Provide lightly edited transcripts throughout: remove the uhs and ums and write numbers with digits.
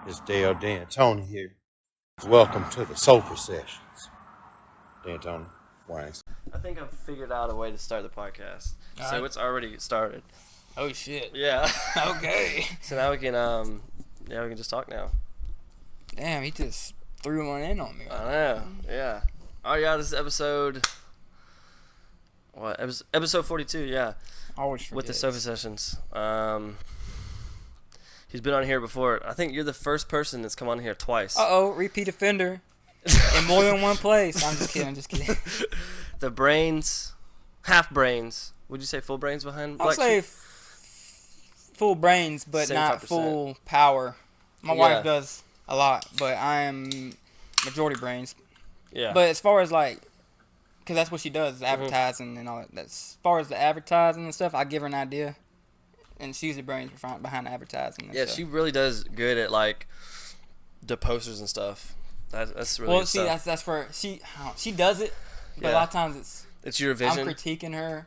It's Dale D'Antoni here. Welcome to the Sofa Sessions. D'Antoni, Wines. I think I've figured out a way to start the podcast. All so right. it's already started. Oh shit. Yeah. Okay. So now we can we can just talk now. Damn, he just threw one in on me. I know. Yeah. Oh yeah, this is episode. What? Episode 42. Yeah. Always forget. With the Sofa Sessions. He's been on here before. I think you're the first person that's come on here twice. Repeat offender. In more than one place. I'm just kidding. The brains, half brains. Would you say full brains behind? I'll say full brains, but 75%. not full power. My wife does a lot, but I am majority brains. Yeah. But as far as because that's what she does, is advertising and all that. As far as the advertising and stuff, I give her an idea, and she's the brains behind the advertising. And stuff. She really does good at the posters and stuff. That's really good stuff. that's where she does it, but a lot of times it's your vision. I'm critiquing her,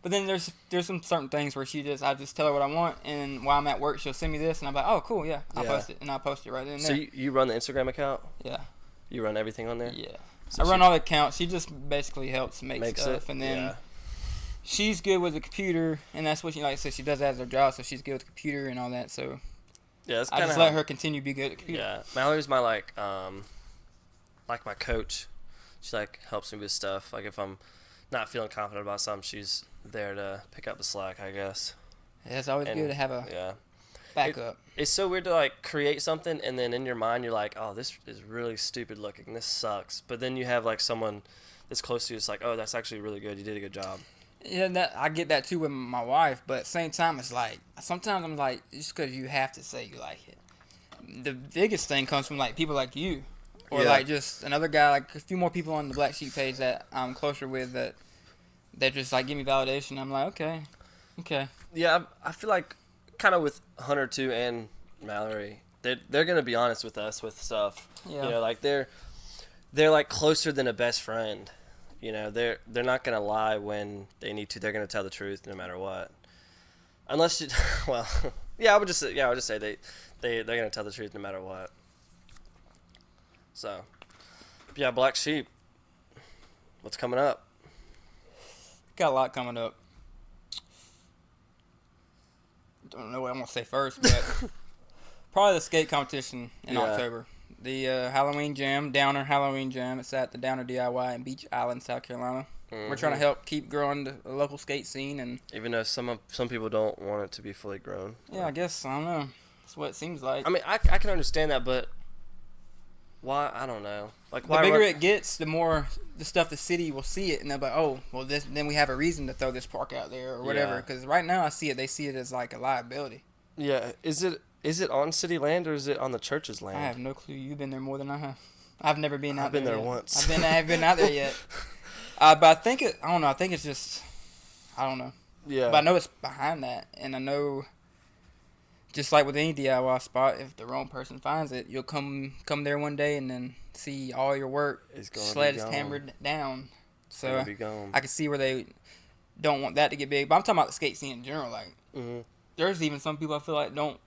but then there's some certain things where I just tell her what I want, and while I'm at work, she'll send me this, and I'm like, oh cool, yeah, I'll post it, and I'll post it right then and there. So you run the Instagram account? Yeah. You run everything on there? Yeah. So I run all the accounts. She just basically helps make stuff, and then. Yeah. She's good with the computer, and that's what she she does that as her job, so she's good with the computer and all that. So yeah, that's I just let her continue to be good at the computer. Yeah, Mallory's my my coach. She helps me with stuff. If I'm not feeling confident about something, she's there to pick up the slack, I guess. Yeah, it's always good to have a backup. It's so weird to create something, and then in your mind you're like, oh, this is really stupid looking. This sucks. But then you have someone that's close to you. It's like, oh, that's actually really good. You did a good job. Yeah, I get that too with my wife, but at the same time, it's sometimes I'm just because you have to say you like it. The biggest thing comes from people like you, or just another guy, a few more people on the Black Sheep page that I'm closer with that just give me validation. I'm like, okay. Yeah, I feel kind of with Hunter too and Mallory, they're gonna be honest with us with stuff. Yeah. They're closer than a best friend. They're not gonna lie when they need to. They're gonna tell the truth no matter what. Unless you, I would just say they're gonna tell the truth no matter what. So, yeah, Black Sheep. What's coming up? Got a lot coming up. Don't know what I'm gonna say first, but probably the skate competition in October. The Halloween Jam, Downer Halloween Jam. It's at the Downer DIY in Beach Island, South Carolina. Mm-hmm. We're trying to help keep growing the local skate scene, and even though some people don't want it to be fully grown. Yeah, I guess I don't know. That's what it seems like. I mean, I can understand that, but why? I don't know. The bigger it gets, the more the stuff the city will see it, and they'll be like, oh, well, then we have a reason to throw this park out there or whatever. Because right now, they see it as a liability. Yeah, Is it on city land or is it on the church's land? I have no clue. You've been there more than I have. I've never been out there. I've been there yet. once. I haven't been out there yet. But I think I don't know. I think it's just, I don't know. Yeah. But I know it's behind that, and I know, just like with any DIY spot, if the wrong person finds it, you'll come there one day and then see all your work sledged, hammered down. So I can see where they don't want that to get big. But I'm talking about the skate scene in general. There's even some people I feel like don't.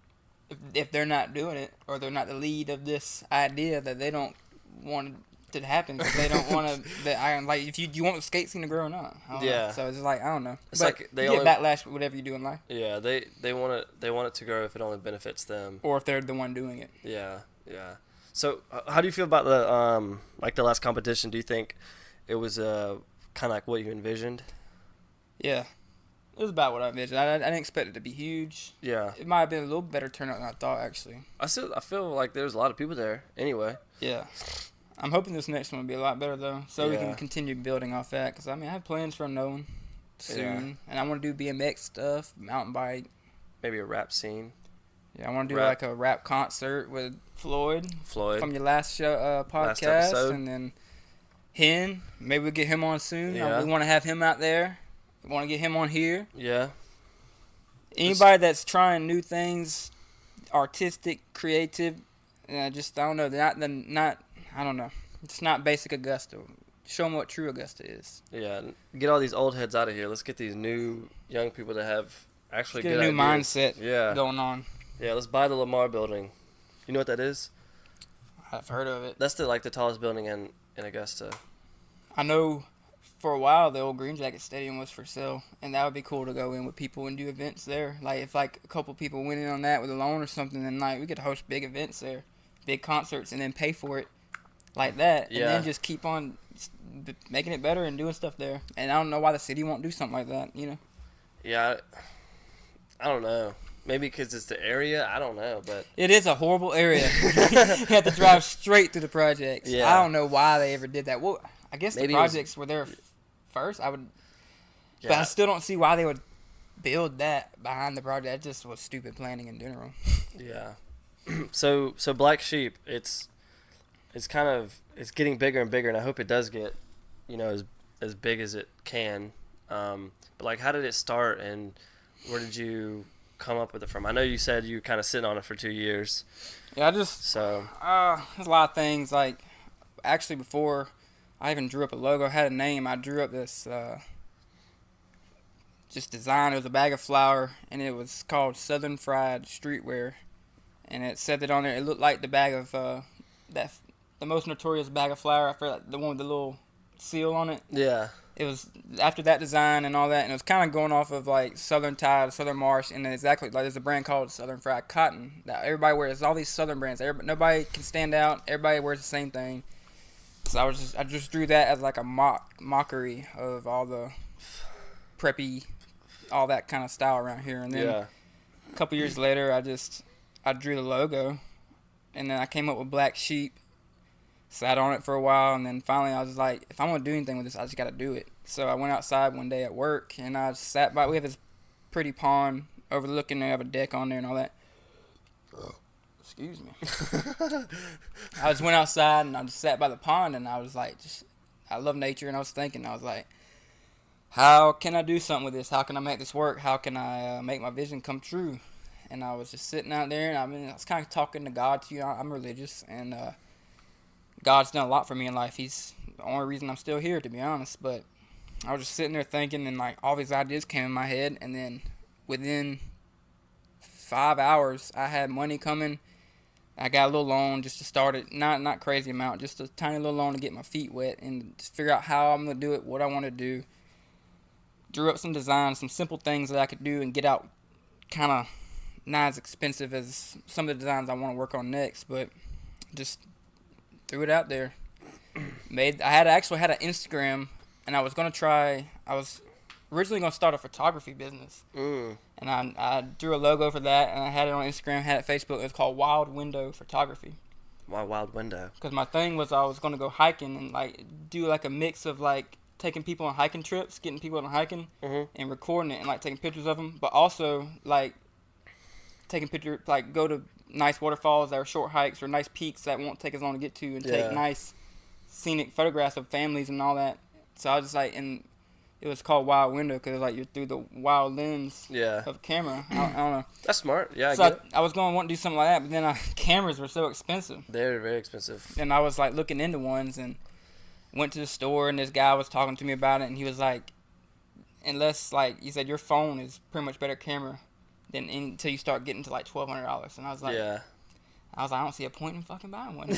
If they're not doing it or they're not the lead of this idea, that they don't want it to happen because they don't want to. If you want the skate scene to grow or not. Know. So it's I don't know. It's but they you get backlash with whatever you do in life. Yeah, they want it to grow if it only benefits them or if they're the one doing it. Yeah. So how do you feel about the the last competition? Do you think it was kind of what you envisioned? Yeah. It was about what I envisioned. I didn't expect it to be huge. Yeah. It might have been a little better turnout than I thought, actually. I feel like there's a lot of people there anyway. Yeah. I'm hoping this next one will be a lot better, though, so we can continue building off that. Because, I have plans for Nolan soon. And I want to do BMX stuff, mountain bike. Maybe a rap scene. Yeah, I want to do a rap concert with Floyd. From your last show, podcast. Last episode. And then Hen. Maybe we'll get him on soon. Yeah. We want to have him out there. We want to get him on here. Yeah. Anybody that's trying new things, artistic, creative, I don't know. I don't know. It's not basic Augusta. Show them what true Augusta is. Yeah. Get all these old heads out of here. Let's get these new young people to have actually good ideas. Get a new mindset going on. Yeah, let's buy the Lamar building. You know what that is? I've heard of it. That's the tallest building in Augusta. I know for a while the old Green Jacket Stadium was for sale, and that would be cool to go in with people and do events there. Like if like a couple people went in on that with a loan or something, then like we could host big events there, big concerts, and then pay for it like that, and then just keep on making it better and doing stuff there. And I don't know why the city won't do something like that, you know? Yeah, I don't know. Maybe because it's the area. I don't know, but it is a horrible area. You have to drive straight through the projects. Yeah. I don't know why they ever did that. Well, I guess maybe the projects were there first. But I still don't see why they would build that behind the project. That just was stupid planning in general. Yeah. So Black Sheep, it's getting bigger and bigger, and I hope it does get, as big as it can. But like, how did it start, and where did you come up with it from? I know you said you were kind of sitting on it for 2 years. Yeah, there's a lot of things. Like, actually, before I even drew up a logo, had a name, I drew up this just design. It was a bag of flour, and it was called Southern Fried Streetwear, and it said that on there. It looked like the bag of the most notorious bag of flour. I feel like the one with the little seal on it. Yeah. It was after that design and all that, and it was kind of going off of like Southern Tide, Southern Marsh, and then exactly like there's a brand called Southern Fried Cotton that everybody wears. All these Southern brands, nobody can stand out. Everybody wears the same thing. So I just drew that as like a mockery of all the preppy, all that kind of style around here. And then a couple years later, I drew the logo, and then I came up with Black Sheep. Sat on it for a while, and then finally I was like, if I'm going to do anything with this, I just got to do it. So I went outside one day at work, and I sat by. We have this pretty pond overlooking. They have a deck on there and all that. Excuse me. I just went outside, and I just sat by the pond, and I was like, I love nature, and I was thinking, I was like, how can I do something with this? How can I make this work? How can I make my vision come true? And I was just sitting out there, and I was kind of talking to God too. I'm religious, and God's done a lot for me in life. He's the only reason I'm still here, to be honest. But I was just sitting there thinking, and like all these ideas came in my head, and then within 5 hours, I had money coming. I got a little loan just to start it, not crazy amount, just a tiny little loan to get my feet wet and just figure out how I'm gonna do it, what I want to do. Drew up some designs, some simple things that I could do and get out, kind of not as expensive as some of the designs I want to work on next, but just threw it out there. I actually had an Instagram, and I was originally gonna start a photography business. And I drew a logo for that, and I had it on Instagram, had it Facebook. It was called Wild Window Photography. Why Wild Window? Because my thing was I was gonna go hiking and like do like a mix of like taking people on hiking trips, getting people on hiking, and recording it and like taking pictures of them, but also like taking pictures, like go to nice waterfalls that are short hikes or nice peaks that won't take as long to get to, and take nice scenic photographs of families and all that. So I was just like, and it was called Wild Window because like you're through the wild lens of a camera. I don't know. That's smart. Yeah. So I was going to want to do something like that, but then cameras were so expensive. They're very expensive. And I was like looking into ones and went to the store, and this guy was talking to me about it, and he was like, unless like he said your phone is pretty much better camera than until you start getting to like $1,200. And I was like, I don't see a point in fucking buying one.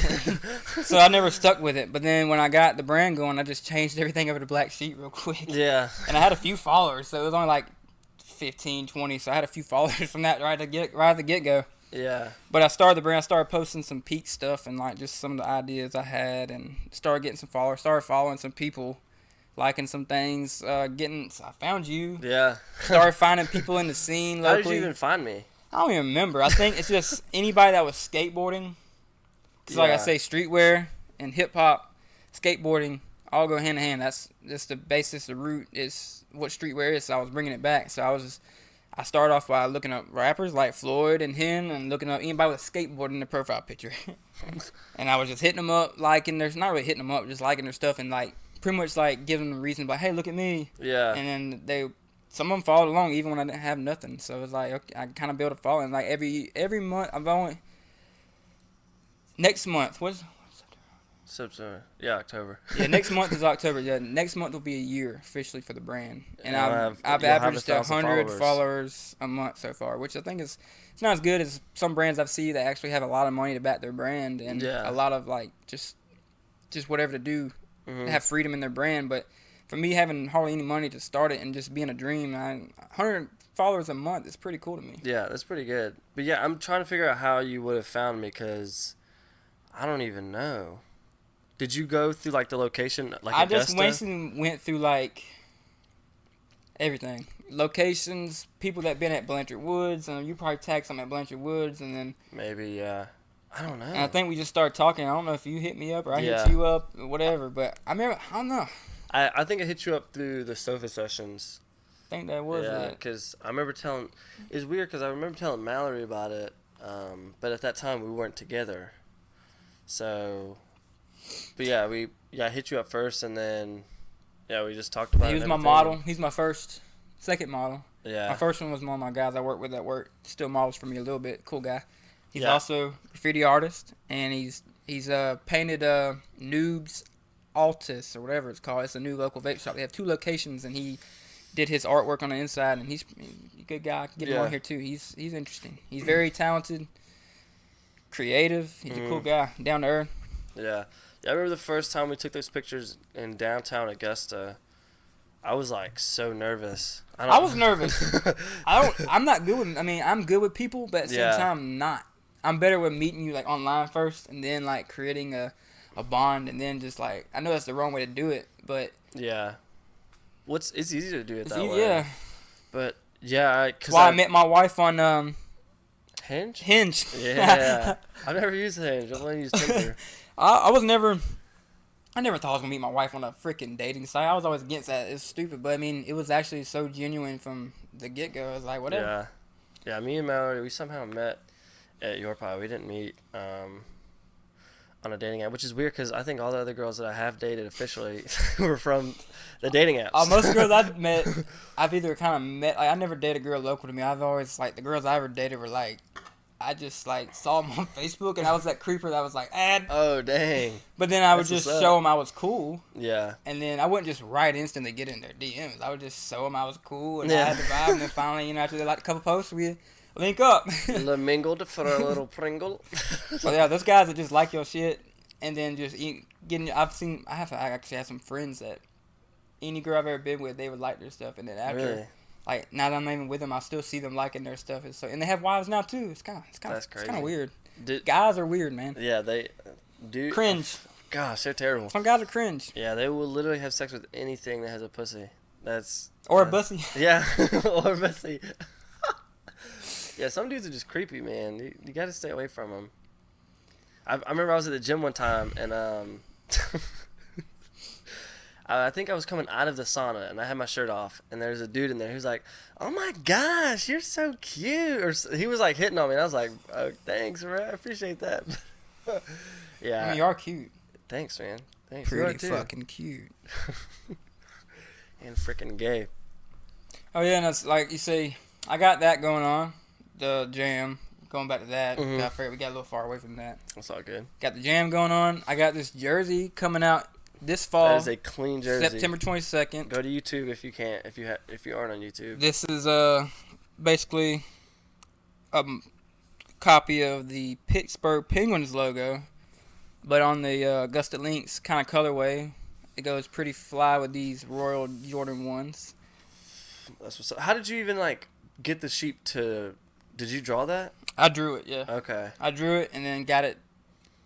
So I never stuck with it. But then when I got the brand going, I just changed everything over to Black Sheep real quick. Yeah. And I had a few followers, so it was only like 15, 20. So I had a few followers from that right at the get-go. Yeah. But I started the brand. I started posting some peak stuff and like just some of the ideas I had, and started getting some followers. Started following some people, liking some things. I found you. Yeah. Started finding people in the scene locally. How did you even find me? I don't even remember. I think it's just anybody that was skateboarding. Because like I say, streetwear and hip-hop, skateboarding, all go hand in hand. That's just the basis, the root is what streetwear is. So I was bringing it back. So I started off by looking up rappers like Floyd and him, and looking up anybody with skateboarding in the profile picture. And I was just hitting them up, liking their, not really hitting them up, just liking their stuff, and like pretty much like giving them a reason, like, hey, look at me. Yeah. And then some of them followed along even when I didn't have nothing. So it was like, okay, I kind of built a following. Like every month, next month, September. Yeah, October. Yeah, next month is October. Yeah, next month will be a year officially for the brand, and I've you'll have averaged 1,000 100 followers a month so far, which I think is it's not as good as some brands I've seen that actually have a lot of money to back their brand and a lot of like just whatever to do, have freedom in their brand. But for me, having hardly any money to start it and just being a dream, 100 followers a month is pretty cool to me. Yeah, that's pretty good. But yeah, I'm trying to figure out how you would have found me because I don't even know. Did you go through like the location, like I Augusta? just went through like everything, locations, people that been at Blanchard Woods, and you probably tagged some at Blanchard Woods, and then maybe yeah, I don't know. And I think we just started talking. I don't know if you hit me up or I hit you up or whatever, but I remember I don't know. I think I hit you up through the sofa sessions. I think that was it. Because I remember it's weird because I remember telling Mallory about it, but at that time we weren't together. So, but yeah, I hit you up first, and then we just talked about it. He was my model. He's my second model. Yeah. My first one was one of my guys I work with at work. Still models for me a little bit. Cool guy. He's also a graffiti artist, and he's painted Noobs Altus or whatever it's called. It's a new local vape shop. They have 2 locations, and he did his artwork on the inside, and he's a good guy. Get him on here too. He's interesting. He's very talented, creative. He's a cool guy, down to earth. Yeah. I remember the first time we took those pictures in downtown Augusta. I was like so nervous. I was nervous. I'm not good with. I mean, I'm good with people, but at the same time, I'm not. I'm better with meeting you like online first, and then like creating a bond, and then just like I know that's the wrong way to do it, but yeah. It's easy to do it that way. Yeah. But yeah, because I met my wife on Hinge. Yeah. I've never used Hinge. I've only used Tinder. I never thought I was gonna meet my wife on a freaking dating site. I was always against that. It's stupid, but I mean, it was actually so genuine from the get go. I was like, whatever. Yeah. Me and Mallory, we somehow met at your pie. We didn't meet on a dating app, which is weird because I think all the other girls that I have dated officially were from the dating apps. Most girls I've met, I've either kind of met. Like, I never dated a girl local to me. I've always like the girls I ever dated were like. I just like saw them on Facebook, and I was that creeper that was like, "Add." Oh dang! But then I would just show them I was cool. Yeah. And then I wouldn't just right instantly get in their DMs. I would just show them I was cool, and I had the vibe. And then finally, after they liked a couple posts, we link up. Mingled for a little Pringle. So yeah, those guys that just like your shit, and then just getting. I actually have some friends that any girl I've ever been with, they would like their stuff, and then after. Really? Like now that I'm not even with them, I still see them liking their stuff. And they have wives now too. It's kind of weird. Guys are weird, man. Yeah, they do cringe. Gosh, they're terrible. Some guys are cringe. Yeah, they will literally have sex with anything that has a pussy. Or a bussy. Yeah, or a bussy. Yeah, some dudes are just creepy, man. You got to stay away from them. I remember I was at the gym one time and I think I was coming out of the sauna, and I had my shirt off, and there's a dude in there who's like, "Oh my gosh, you're so cute!" Or he was like hitting on me, and I was like, "Oh, thanks, bro. I appreciate that." Yeah, I mean, you are cute. Thanks, man. Thanks. Pretty fucking cute. And freaking gay. Oh yeah, and it's like you see, I got that going on, the jam. Going back to that, we got a little far away from that. That's all good. Got the jam going on. I got this jersey coming out. This fall, that is a clean jersey. September 22nd. Go to YouTube if you can't. If you aren't on YouTube. This is basically a copy of the Pittsburgh Penguins logo, but on the Augusta Lynx kind of colorway. It goes pretty fly with these Royal Jordan 1s. That's what's up. How did you even like get the sheep to? Did you draw that? I drew it. Yeah. Okay. I drew it and then got it.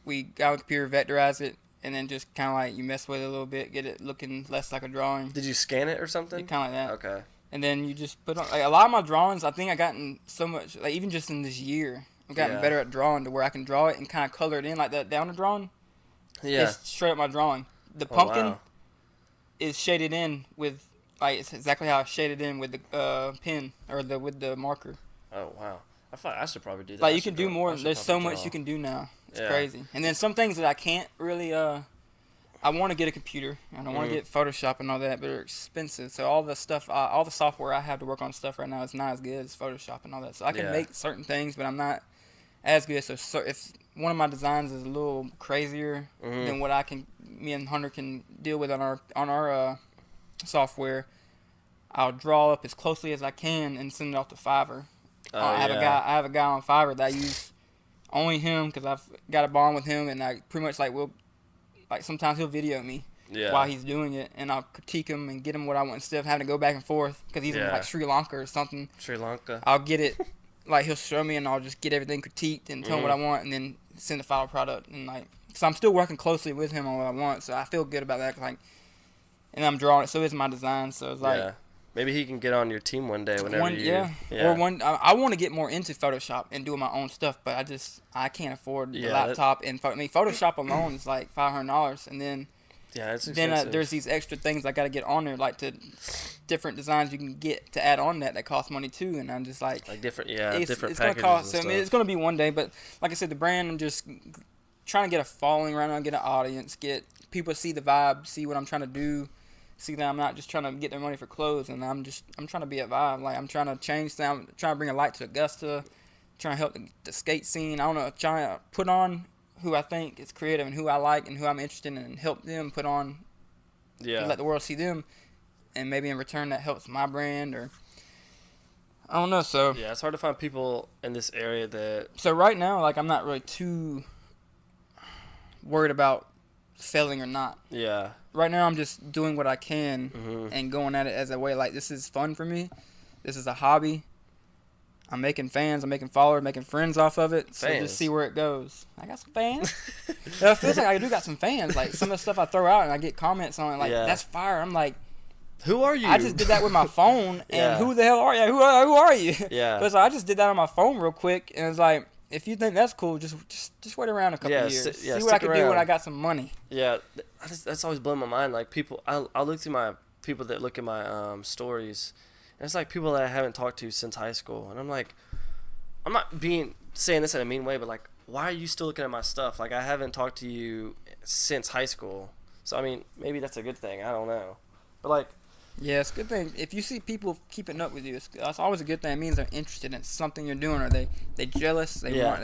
We got on the computer, vectorized it. And then just kind of like you mess with it a little bit, get it looking less like a drawing. Did you scan it or something? Kind of like that. Okay. And then you just put on like a lot of my drawings. I think I gotten so much like even just in this year, I've gotten better at drawing to where I can draw it and kind of color it in like that down the drawing. Yeah. It's straight up my drawing. The pumpkin is shaded in with like it's exactly how I shaded in with the pen or with the marker. Oh wow. I thought I should probably do that. Like you can do more. There's so much you can do now. It's crazy. And then some things that I can't really, I want to get a computer. I don't want to get Photoshop and all that, but they're expensive. So all the stuff, all the software I have to work on stuff right now is not as good as Photoshop and all that. So I can make certain things, but I'm not as good. So if one of my designs is a little crazier than what me and Hunter can deal with on our software. I'll draw up as closely as I can and send it off to Fiverr. I have a guy on Fiverr that I use only him because I've got a bond with him, and I pretty much sometimes he'll video me while he's doing it, and I'll critique him and get him what I want instead of having to go back and forth because he's in like Sri Lanka or something. Sri Lanka. I'll get it. Like, he'll show me, and I'll just get everything critiqued and tell him what I want, and then send the final product. And so I'm still working closely with him on what I want, so I feel good about that. And I'm drawing it, so it's my design. So it's like, maybe he can get on your team one day whenever I want to get more into Photoshop and doing my own stuff, but I can't afford the laptop. Photoshop alone is like $500, and then it's expensive. There's these extra things I got to get on there, like different designs you can get to add on that cost money too. And I'm just like different it's packages gonna cost. and stuff. It's gonna be one day, but like I said, the brand, I'm just trying to get a following right now, get an audience, get people to see the vibe, see what I'm trying to do, see that I'm not just trying to get their money for clothes, and I'm trying to be a vibe. Like, I'm trying to change things. I'm trying to bring a light to Augusta, trying to help the skate scene. I don't know, trying to put on who I think is creative and who I like and who I'm interested in, and help them put on, let the world see them, and maybe in return that helps my brand, or I don't know. So it's hard to find people in this area that. So right now, like, I'm not really too worried about failing or not. Yeah. Right now, I'm just doing what I can and going at it as a way, like, this is fun for me. This is a hobby. I'm making fans, I'm making followers, making friends off of it. So just see where it goes. I got some fans. It feels like I do got some fans. Like, some of the stuff I throw out and I get comments on it, like, that's fire. I'm like, who are you? I just did that with my phone, and who the hell are you? Who are you? Yeah. But so I just did that on my phone real quick, and it's like, if you think that's cool, just wait around a couple years. See what I can do when I got some money. Yeah, that's always blown my mind. Like, people, I'll look through my people that look at my stories. And it's like people that I haven't talked to since high school, and I'm like, I'm not saying this in a mean way, but like, why are you still looking at my stuff? Like, I haven't talked to you since high school, so I mean, maybe that's a good thing. I don't know, but like, yeah, it's a good thing. If you see people keeping up with you, it's always a good thing. It means they're interested in something you're doing, or they jealous.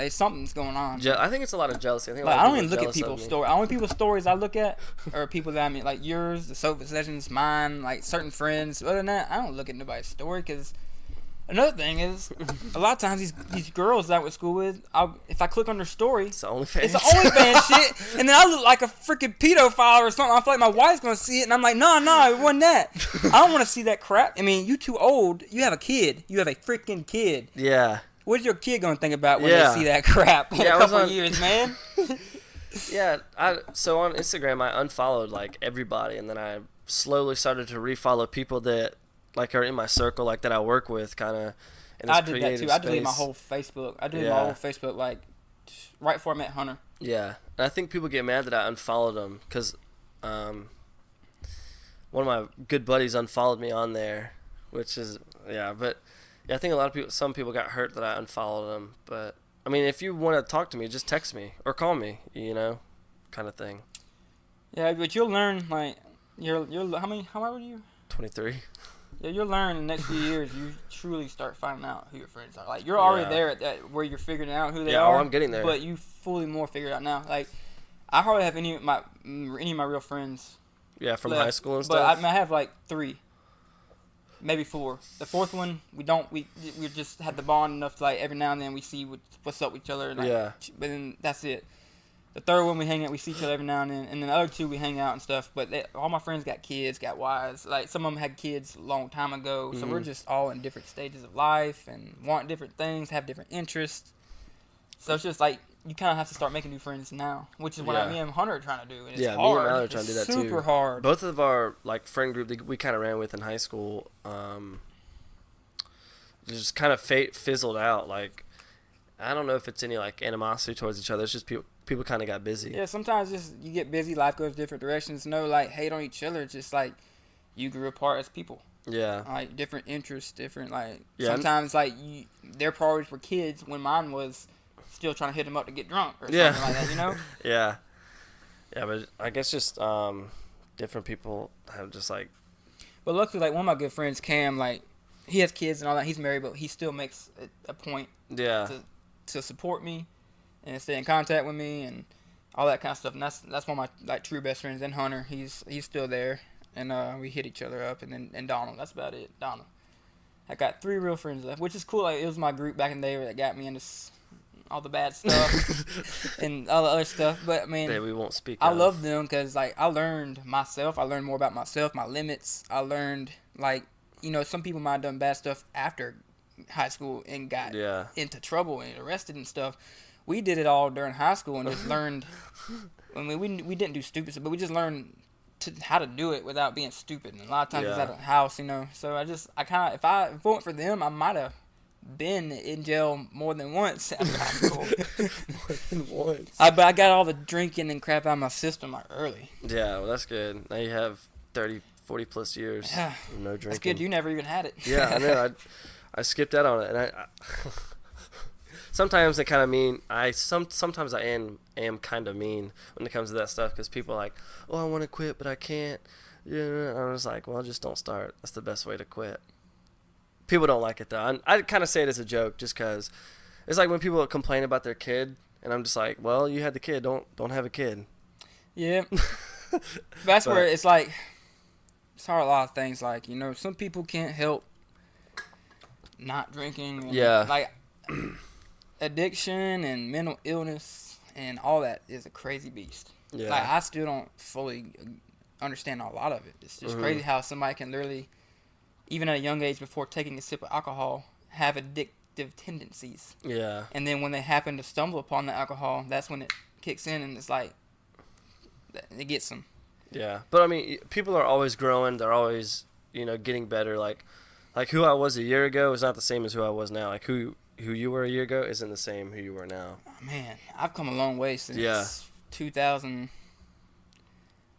Something's going on. I think it's a lot of jealousy. I don't even look at people's stories. Only people's stories I look at are people that I mean, like yours, the Sofa Sessions, mine, like certain friends. Other than that, I don't look at nobody's story, because another thing is, a lot of times these girls that I went to school with, if I click on their story, it's the OnlyFans shit, and then I look like a freaking pedophile or something. I feel like my wife's gonna see it, and I'm like, no, it wasn't that. I don't want to see that crap. I mean, you too old. You have a kid. You have a freaking kid. Yeah. What's your kid gonna think about when they see that crap in a couple of years, man? Yeah. So on Instagram, I unfollowed like everybody, and then I slowly started to refollow people that like are in my circle, like that I work with, kind of. I did that too. I deleted my whole Facebook. Like right before I met Hunter. Yeah, and I think people get mad that I unfollowed them because one of my good buddies unfollowed me on there, which is but I think some people got hurt that I unfollowed them. But I mean, if you want to talk to me, just text me or call me, kind of thing. Yeah, but you'll learn. Like, you're how old are you? 23. Yeah, you'll learn in the next few years. You truly start finding out who your friends are. Like, you're already there at that where you're figuring out who they are. Yeah, I'm getting there. But you fully more figured out now. Like, I hardly have any of my real friends. Yeah, from high school and stuff. But I have like 3, maybe 4. The 4th one, we just had the bond enough to, like, every now and then we see what's up with each other. Like, but then that's it. The 3rd one, we hang out, we see each other every now and then. And then the other 2, we hang out and stuff. But all my friends got kids, got wives. Like, some of them had kids a long time ago. So we're just all in different stages of life and want different things, have different interests. So it's just like, you kind of have to start making new friends now, which is what me and Hunter are trying to do. And it's hard. Me and Tyler are trying to do that too. Super hard. Both of our like friend group that we kind of ran with in high school, just kind of fizzled out. Like, I don't know if it's any like animosity towards each other. It's just people kind of got busy. Yeah, sometimes just you get busy, life goes different directions. No, like, hate on each other. It's just like you grew apart as people. Yeah. Like, different interests, different, like, sometimes like their priorities were kids when mine was still trying to hit them up to get drunk or something like that, Yeah. Yeah, but I guess just different people have just like. But luckily, like, one of my good friends, Cam, like, he has kids and all that. He's married, but he still makes a point. Yeah. To support me and stay in contact with me and all that kind of stuff. And that's one of my like true best friends. And Hunter, he's still there, and we hit each other up. And Donald, that's about it. Donald. I got 3 real friends left, which is cool. Like, it was my group back in the day that got me into all the bad stuff and all the other stuff. But I mean, we won't speak. I love them because like I learned myself. I learned more about myself, my limits. I learned like some people might have done bad stuff after high school and got into trouble and arrested and stuff. We did it all during high school and just learned. I mean, we didn't do stupid stuff, but we just learned how to do it without being stupid. And a lot of times it's at a house, So I kind of, if it weren't for them, I might have been in jail more than once after high school. More than once. But I got all the drinking and crap out of my system like early. Yeah, well, that's good. Now you have 30, 40 plus years of no drinking. That's good. You never even had it. Yeah, I know. I skipped out on it, and I sometimes I kind of mean. Sometimes I am kind of mean when it comes to that stuff because people are like, oh, I want to quit, but I can't. Yeah, I was like, well, just don't start. That's the best way to quit. People don't like it though. I kind of say it as a joke, just because it's like when people complain about their kid, and I'm just like, well, you had the kid, don't have a kid. Yeah, that's where it's like it's hard. A lot of things like some people can't help not drinking. And like addiction and mental illness and all that is a crazy beast. Yeah, like I still don't fully understand a lot of it. It's just crazy how somebody can literally, even at a young age, before taking a sip of alcohol, have addictive tendencies. Yeah. And then when they happen to stumble upon the alcohol, that's when it kicks in, and it's like, it gets them. Yeah. But, I mean, people are always growing. They're always, getting better. Like who I was a year ago is not the same as who I was now. Like, who you were a year ago isn't the same who you were now. Oh, man, I've come a long way since 2000.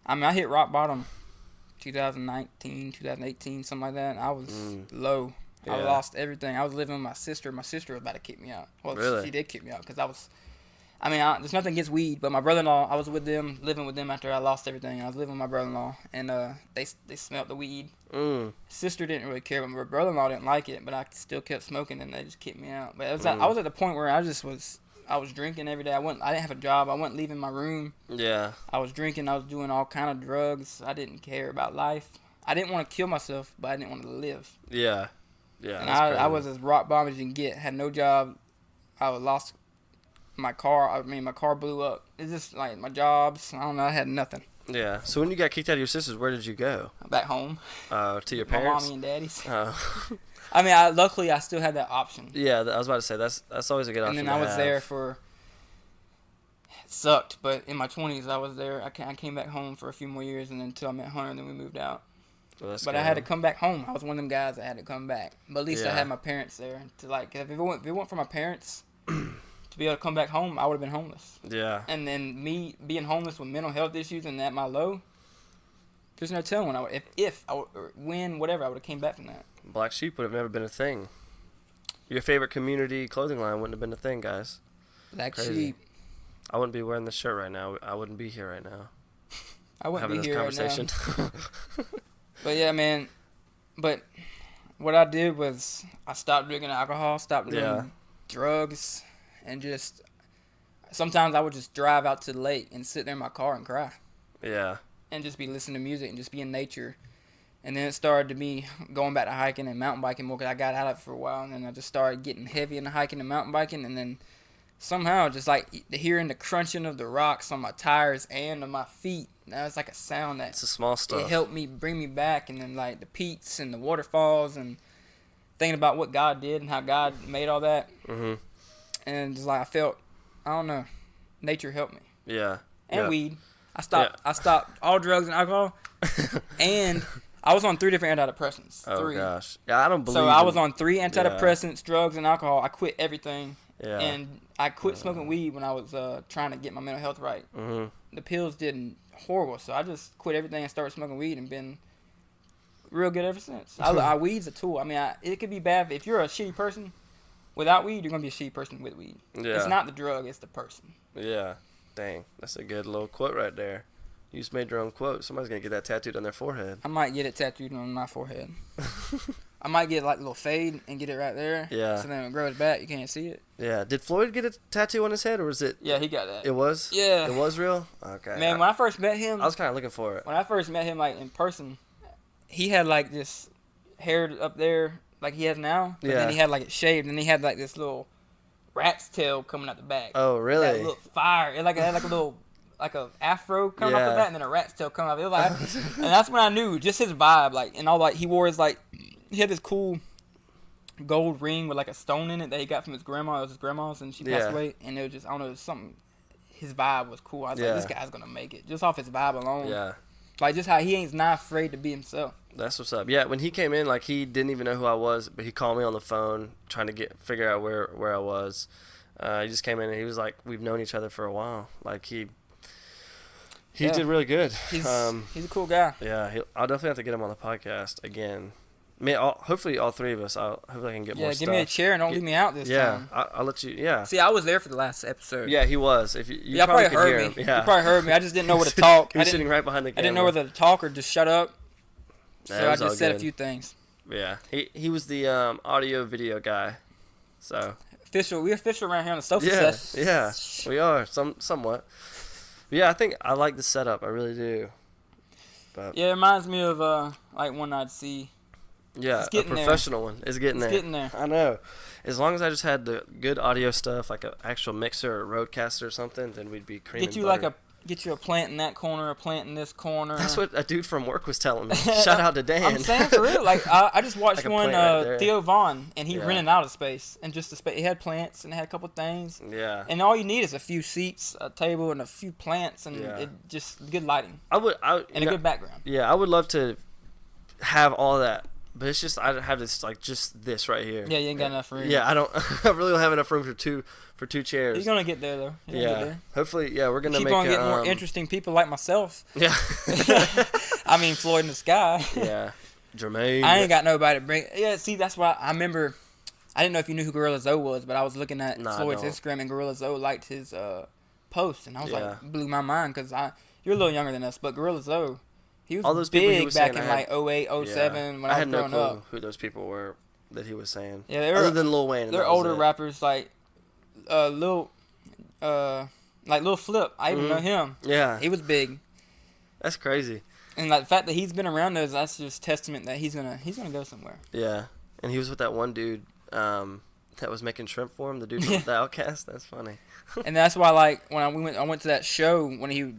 I mean, I hit rock bottom 2019, 2018, something like that. And I was low. Yeah. I lost everything. I was living with my sister. My sister was about to kick me out. Well, really? She did kick me out because there's nothing against weed, but my brother-in-law, I was with them, living with them after I lost everything. I was living with my brother-in-law, and they smelled the weed. Sister didn't really care, but my brother-in-law didn't like it, but I still kept smoking, and they just kicked me out. But I was at the point where I was drinking every day. I didn't have a job. I wasn't leaving my room. Yeah. I was drinking. I was doing all kind of drugs. I didn't care about life. I didn't want to kill myself, but I didn't want to live. Yeah. Yeah. And I was as rock bottom as you can get. Had no job. I lost my car. My car blew up. It's just like my jobs. I don't know. I had nothing. Yeah. So when you got kicked out of your sister's, where did you go? Back home. To your parents? My mommy and daddy's. I mean, luckily I still had that option. Yeah, I was about to say that's always a good option. And then I was there for. It sucked, but in my 20s I was there. I came back home for a few more years, and then until I met Hunter, and then we moved out. Well, but I had to come back home. I was one of them guys that had to come back. But at least I had my parents there to like. If it weren't for my parents, to be able to come back home, I would have been homeless. Yeah. And then me being homeless with mental health issues and at my low. There's no telling when whatever I would have came back from that. Black sheep would have never been a thing. Your favorite community clothing line wouldn't have been a thing, guys. Black sheep. I wouldn't be wearing this shirt right now. I wouldn't be here right now. I wouldn't be here right now. But yeah, man. But what I did was I stopped drinking alcohol, stopped doing drugs, and just sometimes I would just drive out to the lake and sit there in my car and cry. Yeah. And just be listening to music and just be in nature. And then it started to be going back to hiking and mountain biking more because I got out of it for a while. And then I just started getting heavy into hiking and mountain biking. And then somehow just like hearing the crunching of the rocks on my tires and on my feet. That was like a sound that... It's the small stuff. It helped me bring me back. And then like the peaks and the waterfalls and thinking about what God did and how God made all that. Mm-hmm. And just like I felt, I don't know, nature helped me. Yeah. And weed. I stopped all drugs and alcohol. And... I was on 3 different antidepressants. Oh, gosh. Yeah, I don't believe So I was on 3 antidepressants, drugs, and alcohol. I quit everything. Yeah. And I quit smoking weed when I was trying to get my mental health right. Mm-hmm. The pills did horrible, so I just quit everything and started smoking weed and been real good ever since. Weed's a tool. I mean, it could be bad. If you're a shitty person without weed, you're going to be a shitty person with weed. Yeah. It's not the drug, it's the person. Yeah. Dang. That's a good little quote right there. You just made your own quote. Somebody's going to get that tattooed on their forehead. I might get it tattooed on my forehead. I might get like a little fade and get it right there. Yeah. So then when it grows back, you can't see it. Yeah. Did Floyd get a tattoo on his head, or was it? Yeah, he got that. It was. Yeah. It was real. Okay. Man, when I first met him, I was kind of looking for it. when I first met him like in person, he had like this hair up there like he has now. But then he had like it shaved, and he had like this little rat's tail coming out the back. Oh, really? That looked fire. It had like a little like a afro coming off the back, and then a rat's tail coming out. It was like, and that's when I knew just his vibe. Like, and all like he wore his like he had this cool gold ring with like a stone in it that he got from his grandma. It was his grandma's, and she passed away. And it was just, I don't know, it was something. His vibe was cool. I was like, this guy's gonna make it just off his vibe alone. Yeah. Like just how he ain't not afraid to be himself. That's what's up. Yeah, when he came in, like he didn't even know who I was, but he called me on the phone trying to figure out where I was. He just came in and he was like, we've known each other for a while. Like he did really good. He's a cool guy. Yeah, I'll definitely have to get him on the podcast again. I mean, hopefully all three of us. Hopefully I can get more stuff. Yeah, give me a chair and don't leave me out this time. Yeah, I'll let you. Yeah. See, I was there for the last episode. Yeah, he was. If you probably could heard hear me. him. Yeah. You probably heard me. I just didn't know where to talk. He was sitting right behind the camera. I didn't know whether to talk or just shut up. So Yeah, I just said a few things. Yeah, he was the audio video guy. So We're official around here on the sofa set. Yeah, we are somewhat. But yeah, I think I like the setup. I really do. But yeah, it reminds me of like one I'd see. Yeah, a professional one. It's getting there. It's getting there. I know. As long as I just had the good audio stuff, like an actual mixer or roadcaster or something, then we'd be cream and butter. Get you a plant in that corner, a plant in this corner. That's what a dude from work was telling me. Shout out to Dan. I'm saying for real. Like I just watched like one right Theo Vaughn, and he rented out a space, and just the space. He had plants and it had a couple things. Yeah. And all you need is a few seats, a table, and a few plants, and it just good lighting. And a good background. Yeah, I would love to have all that. But it's just I have this like just this right here. Yeah, you ain't got enough room. Yeah, I don't. I really don't have enough room for two chairs. You're gonna get there though. Yeah. Hopefully, yeah, we're gonna keep make on getting more interesting people like myself. Yeah. I mean, Floyd in the Sky. Yeah. Jermaine. I ain't got nobody to bring. Yeah, see, that's why I remember. I didn't know if you knew who Gorilla Zoe was, but I was looking at Floyd's Instagram, and Gorilla Zoe liked his post, and I was like, blew my mind because you're a little younger than us, but Gorilla Zoe. He was all those big back in like 08, 07 when I was growing up. Who those people were that he was saying. Yeah, they were, other than Lil Wayne. They're older rappers like Lil Flip. I even know him. Yeah, he was big. That's crazy. And like the fact that he's been around those, that's just testament that he's gonna go somewhere. Yeah, and he was with that one dude that was making shrimp for him. The dude from the Outcast. That's funny. And that's why, like, when I went to that show when he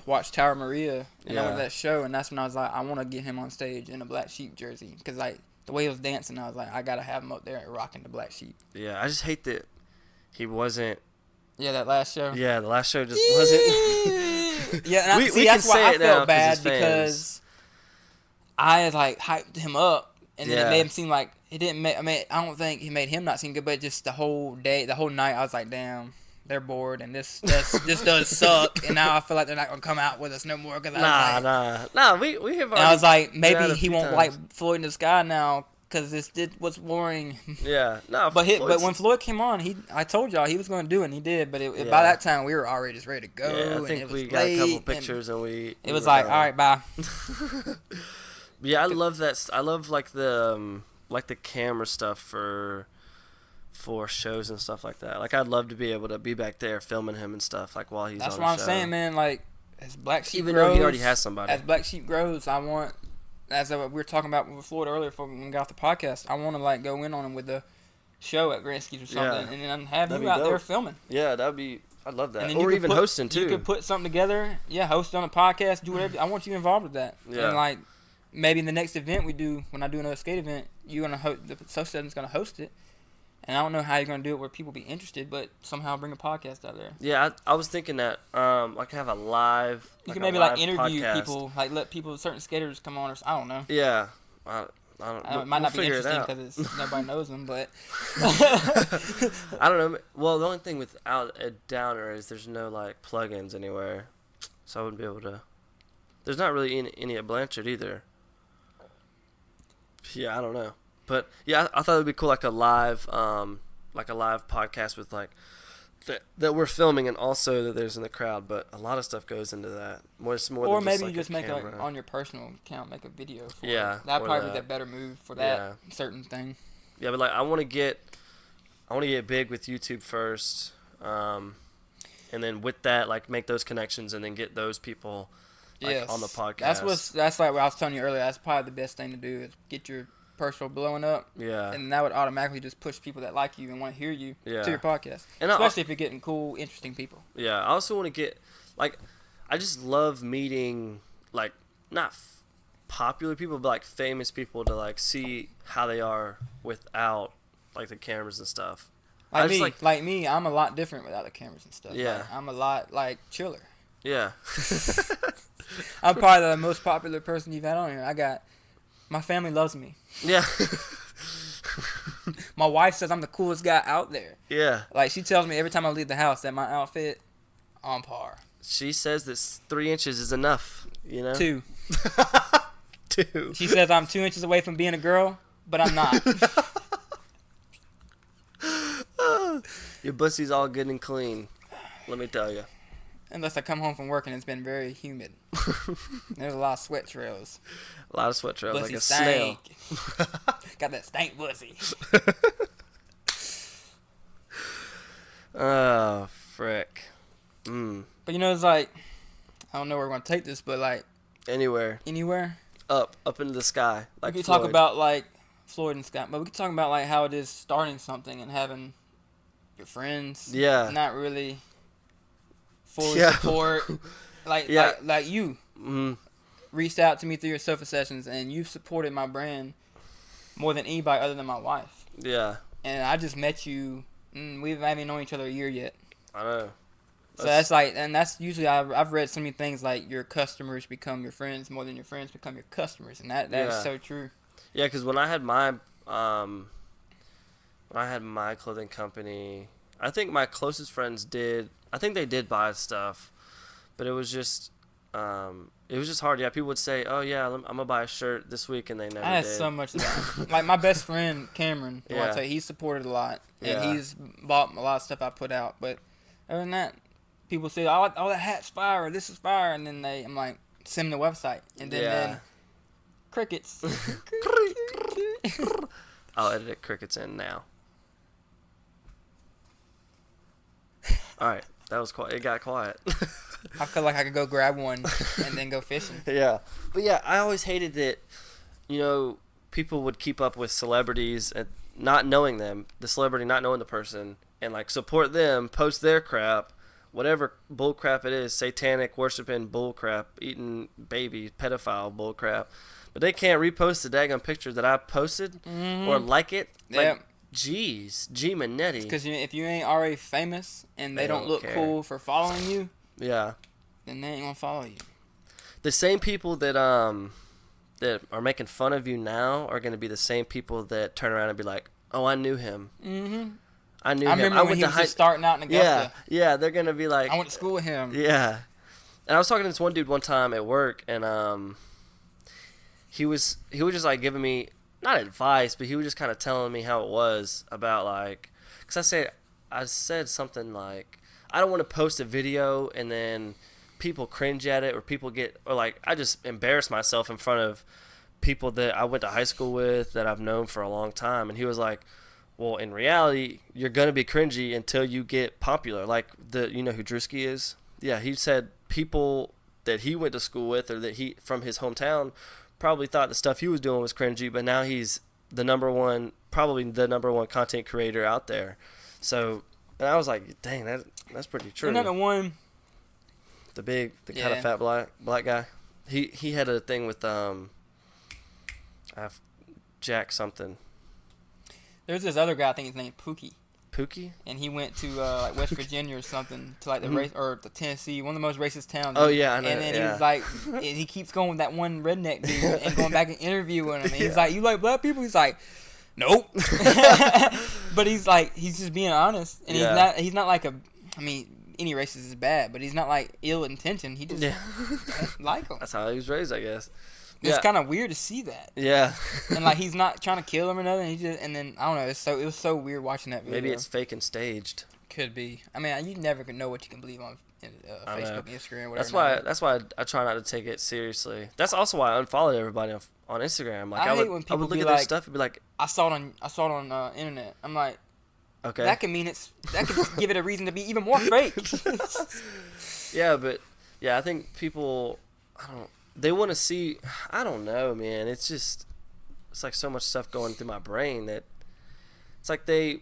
watched Tower Maria, and I went to that show, and that's when I was like, I want to get him on stage in a Black Sheep jersey, because like the way he was dancing, I was like, I gotta have him up there rocking the Black Sheep. Yeah, I just hate that he wasn't. Yeah, that last show. Yeah, the last show just wasn't. Yeah, and that's why I felt bad because I had like hyped him up, and then it made him seem like it didn't make. I mean, I don't think he made him not seem good, but just the whole day, the whole night, I was like, damn. They're bored, and this does suck, and now I feel like they're not gonna come out with us no more. Cause We have. And I was like, maybe he won't like Floyd in the Sky now, cause was boring. Yeah, no. But when Floyd came on, I told y'all he was gonna do it, and he did. But by that time, we were already just ready to go. Yeah, I think we got a couple pictures, and it was like, all right, bye. Yeah, I love that. I love like the camera stuff for shows and stuff like that. Like, I'd love to be able to be back there filming him and stuff, like, while he's on the show. That's what I'm saying, man. Like, as Black Sheep grows... Even though he already has somebody. As Black Sheep grows, I want... As we were talking about with Floyd earlier before we got off the podcast, I want to, like, go in on him with the show at Gretzky's or something, and then have you out there filming. Yeah, that'd be... I'd love that. Or even hosting, too. You could put something together. Yeah, host on a podcast, do whatever. I want you involved with that. Yeah. And, like, maybe in the next event we do, when I do another skate event, you're going to host... The association's going to host it. And I don't know how you're going to do it where people be interested, but somehow bring a podcast out there. Yeah, I was thinking that, like, have a live... You can maybe, like, interview people, like, let certain skaters come on, or I don't know. Yeah. I don't know. It might not be interesting because nobody knows them, but... I don't know. Well, the only thing without a downer is there's no, like, plugins anywhere. So I wouldn't be able to... There's not really any at Blanchard either. Yeah, I don't know. But yeah, I thought it would be cool, like a live podcast with like that we're filming and also that there's in the crowd, but a lot of stuff goes into that. More or than maybe like you just make camera. it on your personal account, make a video for yeah, it. That'd probably be the better move for that certain thing. Yeah, but like I want to get big with YouTube first, and then with that, like make those connections and then get those people like, on the podcast. That's like what I was telling you earlier. That's probably the best thing to do is get your personal blowing up. Yeah. And that would automatically just push people that like you and want to hear you to your podcast. And especially if you're getting cool, interesting people. Yeah. I also want to get, like, I just love meeting, like, not popular people, but, like, famous people to, like, see how they are without, like, the cameras and stuff. Like me, I'm a lot different without the cameras and stuff. Yeah. Like, I'm a lot, like, chiller. Yeah. I'm probably the most popular person you've had on here. My family loves me. Yeah. My wife says I'm the coolest guy out there. Yeah. Like, she tells me every time I leave the house that my outfit, on par. She says that 3 inches is enough, you know? 2. 2. She says I'm 2 inches away from being a girl, but I'm not. Your pussy's all good and clean, let me tell you. Unless I come home from work and it's been very humid. There's a lot of sweat trails. A lot of sweat trails, Pussy like a stank. snail. Got that stank pussy. Oh, frick. But you know, it's like, I don't know where we're going to take this, but like... Anywhere. Up into the sky. Like we could Floyd. talk about like Floyd and Scott, but we could talk about like how it is starting something and having your friends not really fully support. Like you reached out to me through your sofa sessions and you've supported my brand more than anybody other than my wife. Yeah. And I just met you. We haven't even known each other a year yet. I know. So that's like, and that's usually I've read so many things like your customers become your friends more than your friends become your customers, and that is so true. Yeah, because when I had my clothing company, I think my closest friends did. I think they did buy stuff, but it was just hard. Yeah, people would say, "Oh yeah, I'm gonna buy a shirt this week," and they never did. I had so much of that. Like my best friend Cameron, I tell you, he supported a lot, and he's bought a lot of stuff I put out. But other than that, people say, "Oh, that hat's fire, or this is fire," and then I'm like, "Send me the website," and then crickets. I'll edit crickets in now. All right, that was quiet. It got quiet. I feel like I could go grab one and then go fishing. Yeah, but yeah, I always hated that. You know, people would keep up with celebrities and not knowing them, the celebrity not knowing the person, and like support them, post their crap, whatever bull crap it is, satanic worshiping bull crap, eating baby pedophile bull crap, but they can't repost the daggone picture that I posted or like it. Like, jeez, G Manetti. Because if you ain't already famous and they don't look cool for following you, then they ain't gonna follow you. The same people that are making fun of you now are gonna be the same people that turn around and be like, "Oh, I knew him." Mm-hmm. I remember when he was just starting out in Augusta. Yeah, they're gonna be like, I went to school with him. Yeah, and I was talking to this one dude one time at work, and he was just like giving me not advice, but he was just kind of telling me how it was about like, because I said something like, I don't want to post a video and then people cringe at it, or like I just embarrass myself in front of people that I went to high school with that I've known for a long time. And he was like, well, in reality, you're gonna be cringy until you get popular. Like you know who Drewski is? Yeah, he said people that he went to school with or that he from his hometown probably thought the stuff he was doing was cringy, but now he's probably the number one content creator out there. So, and I was like, dang, that's pretty true. Another one. The kind of fat black guy. He had a thing with Jack something. There's this other guy, I think his name Pookie. Pookie? And he went to like West Virginia or something, to like the race or the Tennessee, one of the most racist towns. Oh yeah, I know. And then he was like, and he keeps going with that one redneck dude and going back and interviewing him. And he's like, "You like black people?" He's like, "Nope." But he's just being honest, and he's not like any racist is bad, but he's not like ill intentioned. He just don't like them. That's how he was raised, I guess. It's kind of weird to see that. Yeah. And like he's not trying to kill him or nothing. And then I don't know. It was so weird watching that video. Maybe it's fake and staged. Could be. I mean, you never can know what you can believe on Facebook, Instagram, whatever. That's why I try not to take it seriously. That's also why I unfollowed everybody on Instagram. Like I hate when people would look be at like, their stuff and be like, I saw it on internet. I'm like, okay, that could mean that could give it a reason to be even more fake. Yeah, but I think people, they want to see. I don't know, man. It's like so much stuff going through my brain that it's like they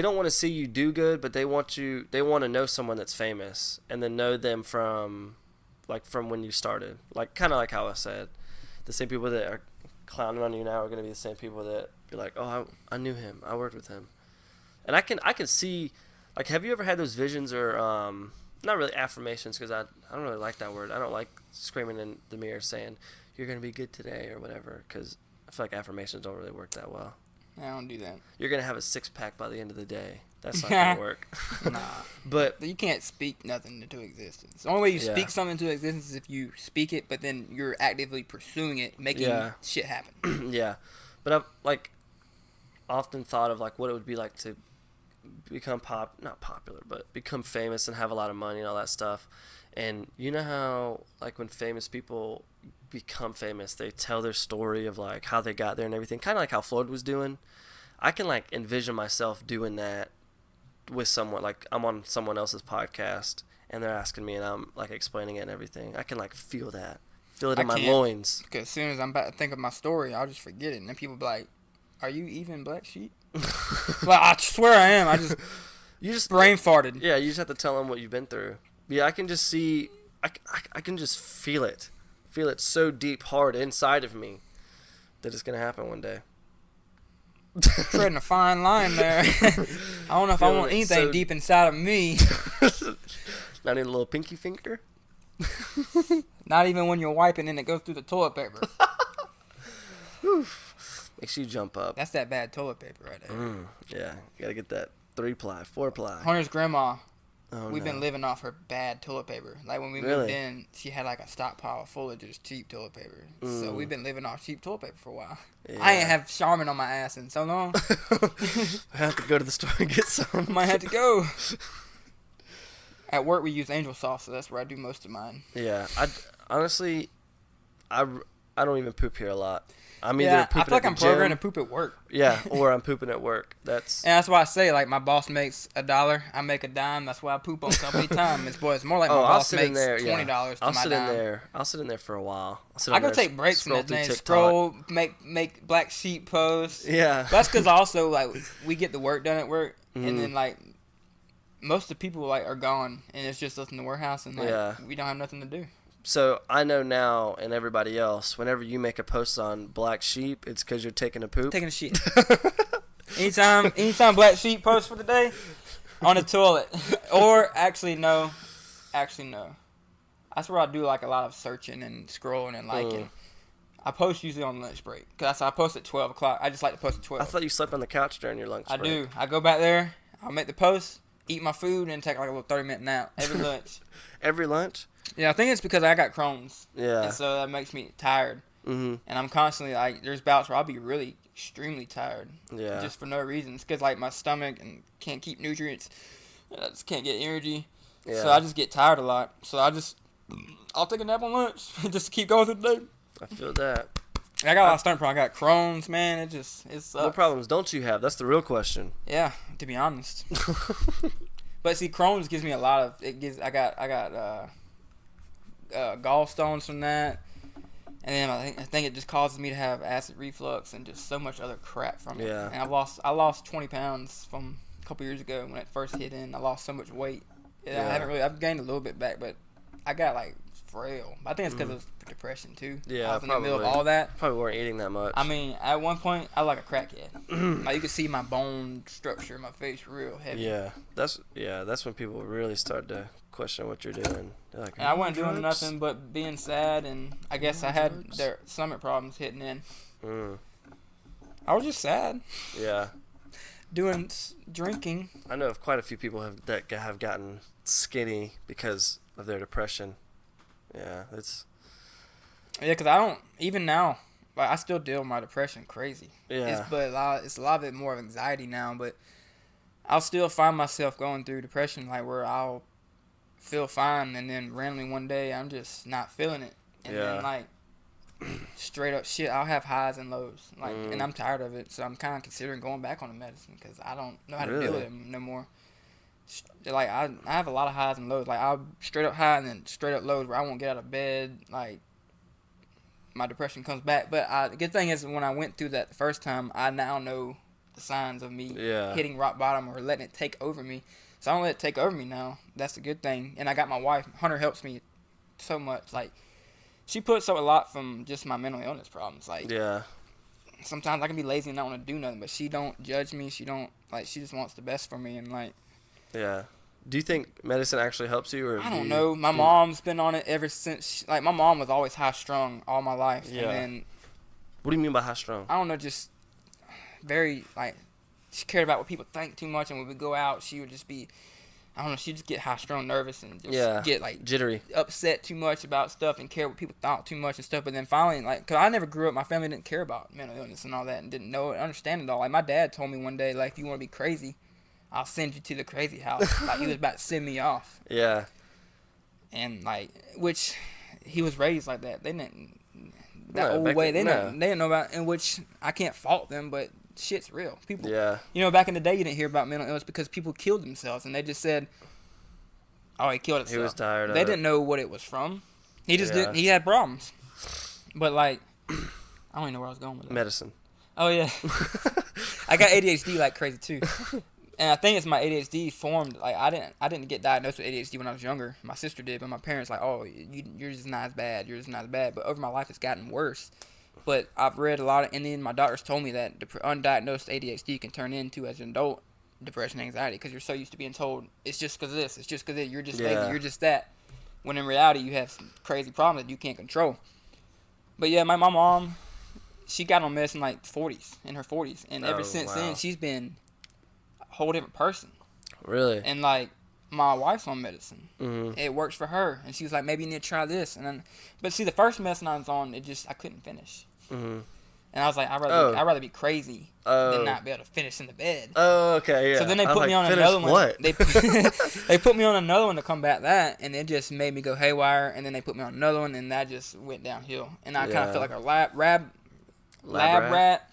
don't want to see you do good, but they want to know someone that's famous and then know them from when you started. Like kind of like how I said, the same people that are clowning on you now are going to be the same people that be like, oh, I knew him, I worked with him, and I can see. Like, have you ever had those visions or not really affirmations, because I don't really like that word. I don't like screaming in the mirror saying you're going to be good today or whatever, because I feel like affirmations don't really work that well. I don't do that. You're going to have a six-pack by the end of the day. That's not going to work. Nah. But you can't speak nothing into existence. The only way you speak something into existence is if you speak it, but then you're actively pursuing it, making shit happen. Yeah. But I've, often thought of, what it would be like to become not popular, but become famous and have a lot of money and all that stuff. And you know how, when famous people become famous, they tell their story of, how they got there and everything, kind of like how Floyd was doing. I can, envision myself doing that with someone. I'm on someone else's podcast, and they're asking me, and I'm, explaining it and everything. I can, feel that. Feel it in my loins. Because as soon as I'm about to think of my story, I'll just forget it. And then people be like, are you even Black Sheep? I swear I am. You just brain farted. Yeah, you just have to tell them what you've been through. Yeah, I can just see, I can just feel it so deep, hard inside of me that it's gonna happen one day. Treading a fine line there. I don't know if I want anything deep inside of me. Not even a little pinky finger. Not even when you're wiping and it goes through the toilet paper. Makes you jump up. That's that bad toilet paper right there. Yeah, you gotta get that 3-ply, 4-ply. Hunter's grandma, we've been living off her bad toilet paper. When we moved in, she had a stockpile full of just cheap toilet paper. So we've been living off cheap toilet paper for a while. Yeah. I ain't have Charmin on my ass in so long. I have to go to the store and get some. Might have to go. At work, we use Angel Sauce, so that's where I do most of mine. Yeah, honestly, I don't even poop here a lot. I'm either pooping I feel like I'm programmed to poop at work. Yeah, or I'm pooping at work. And that's why I say, my boss makes $1, I make $0.10. That's why I poop on company time. It's more like my boss makes $20 to my dime. I'll sit in there for a while. I go take breaks and then scroll, make Black Sheep posts. Yeah. That's because also, we get the work done at work, and then, most of the people, are gone, and it's just us in the warehouse, and, we don't have nothing to do. So I know now, and everybody else, whenever you make a post on Black Sheep, it's because you're taking a poop. Taking a shit. anytime Black Sheep posts for the day, on the toilet. Or actually no. That's where I do a lot of searching and scrolling and liking. I post usually on lunch break. Cause I post at 12 o'clock. I just like to post at 12. I thought you slept on the couch during your lunch break. I do. I go back there. I'll make the post, eat my food, and take a little 30-minute nap every lunch. Every lunch? Yeah, I think it's because I got Crohn's. Yeah. And so that makes me tired. Mm-hmm. And I'm constantly, there's bouts where I'll be really extremely tired. Yeah. Just for no reason. It's because, my stomach and can't keep nutrients. I just can't get energy. Yeah. So I just get tired a lot. So I'll take a nap on lunch just to keep going through the day. I feel that. I got a lot of stomach problems. I got Crohn's, man. It sucks. What problems don't you have? That's the real question. Yeah, to be honest. But see, Crohn's gives me a lot of, I got gallstones from that, and then I think it just causes me to have acid reflux and just so much other crap from it. Yeah. And I lost 20 pounds from a couple years ago when it first hit in. I lost so much weight. Yeah. I've gained a little bit back, but I got frail. I think it's because of depression too. Yeah, I was in the middle of all that. Probably weren't eating that much. I mean, at one point, I was like a crackhead. You could see my bone structure in my face real heavy. Yeah, that's when people really start to question what you're doing. They're like, and I wasn't doing nothing but being sad, and I guess I had their stomach problems hitting in. I was just sad. Yeah. Drinking. I know of quite a few people that have gotten skinny because of their depression. Yeah, it's. Yeah, because I don't even now. I still deal with my depression crazy. Yeah. It's a lot of it more of anxiety now, but I'll still find myself going through depression, like where I'll feel fine, and then randomly one day I'm just not feeling it, and then like straight up shit, I'll have highs and lows, like, and I'm tired of it, so I'm kind of considering going back on the medicine because I don't know how to deal with it no more. Like I have a lot of highs and lows. Like I'll straight up high and then straight up lows where I won't get out of bed. Like my depression comes back. But the good thing is when I went through that the first time, I now know the signs of me hitting rock bottom or letting it take over me. So I don't let it take over me now. That's the good thing. And I got my wife. Hunter helps me so much. Like she puts up a lot from just my mental illness problems. Like sometimes I can be lazy and not want to do nothing, but she don't judge me. She don't she just wants the best for me and like. Yeah. Do you think medicine actually helps you? Or I don't know. My mom's been on it ever since. Like, my mom was always high strung all my life. Yeah. And then, what do you mean by high strung? I don't know, just very, like, she cared about what people think too much. And when we go out, she would just be, I don't know, she'd just get high strung, nervous, and just get, like, jittery, upset too much about stuff and care what people thought too much and stuff. But then finally, like, because I never grew up, my family didn't care about mental illness and all that and didn't know it, understand it all. Like, my dad told me one day, like, if you want to be crazy, I'll send you to the crazy house. Like, he was about to send me off. Yeah. And, like, which he was raised like that. They didn't, that old way, they didn't know about, in which I can't fault them, but shit's real. People, you know, back in the day, you didn't hear about mental illness because people killed themselves. And they just said, oh, he killed himself. He was tired of it. They it. didn't know what it was from. He just didn't, he had problems. But, like, I don't even know where I was going with that. Medicine. Oh, yeah. I got ADHD like crazy, too. And I think it's my ADHD formed. Like I didn't get diagnosed with ADHD when I was younger. My sister did, but my parents like, oh, you're just not as bad. You're just not as bad. But over my life, it's gotten worse. But I've read a lot of, and then my doctors told me that undiagnosed ADHD can turn into as an adult depression, anxiety, because you're so used to being told it's just because of this, it's just because you're just lazy, you're just that. When in reality, you have some crazy problems that you can't control. But yeah, my mom, she got on medicine like in her 40s, and ever since then, she's been whole different person. Really? And like my wife's on medicine. It works for her, and she was like, maybe you need to try this. And then, but see, the first medicine I was on, I couldn't finish. And I was like, I'd rather be crazy than not be able to finish in the bed. Oh, okay, yeah. So then they put me on another one. They put me on another one to combat that, and it just made me go haywire. And then they put me on another one, and that just went downhill. And I kind of felt like a lab rat.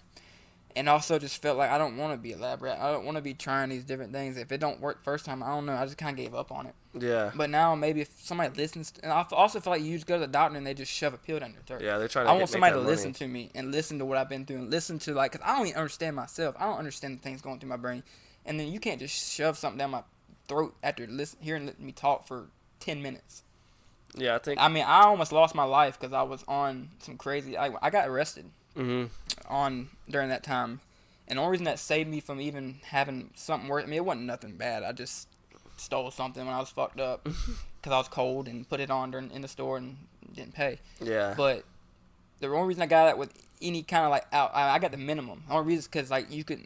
And also just felt like I don't want to be a lab rat. I don't want to be trying these different things. If it don't work first time, I don't know. I just kind of gave up on it. Yeah. But now maybe if somebody listens, and I also feel like you just go to the doctor and they just shove a pill down your throat. Yeah, they're trying to. I want somebody to listen to me and listen to what I've been through and listen to like, cause I don't even understand myself. I don't understand the things going through my brain, and then you can't just shove something down my throat after hearing me talk for 10 minutes. Yeah, I I almost lost my life because I was on some crazy. I got arrested. During that time. And the only reason that saved me from even having something worse, it wasn't nothing bad. I just stole something when I was fucked up because I was cold and put it on in the store and didn't pay. Yeah. But the only reason I got that with any kind of I got the minimum. The only reason is because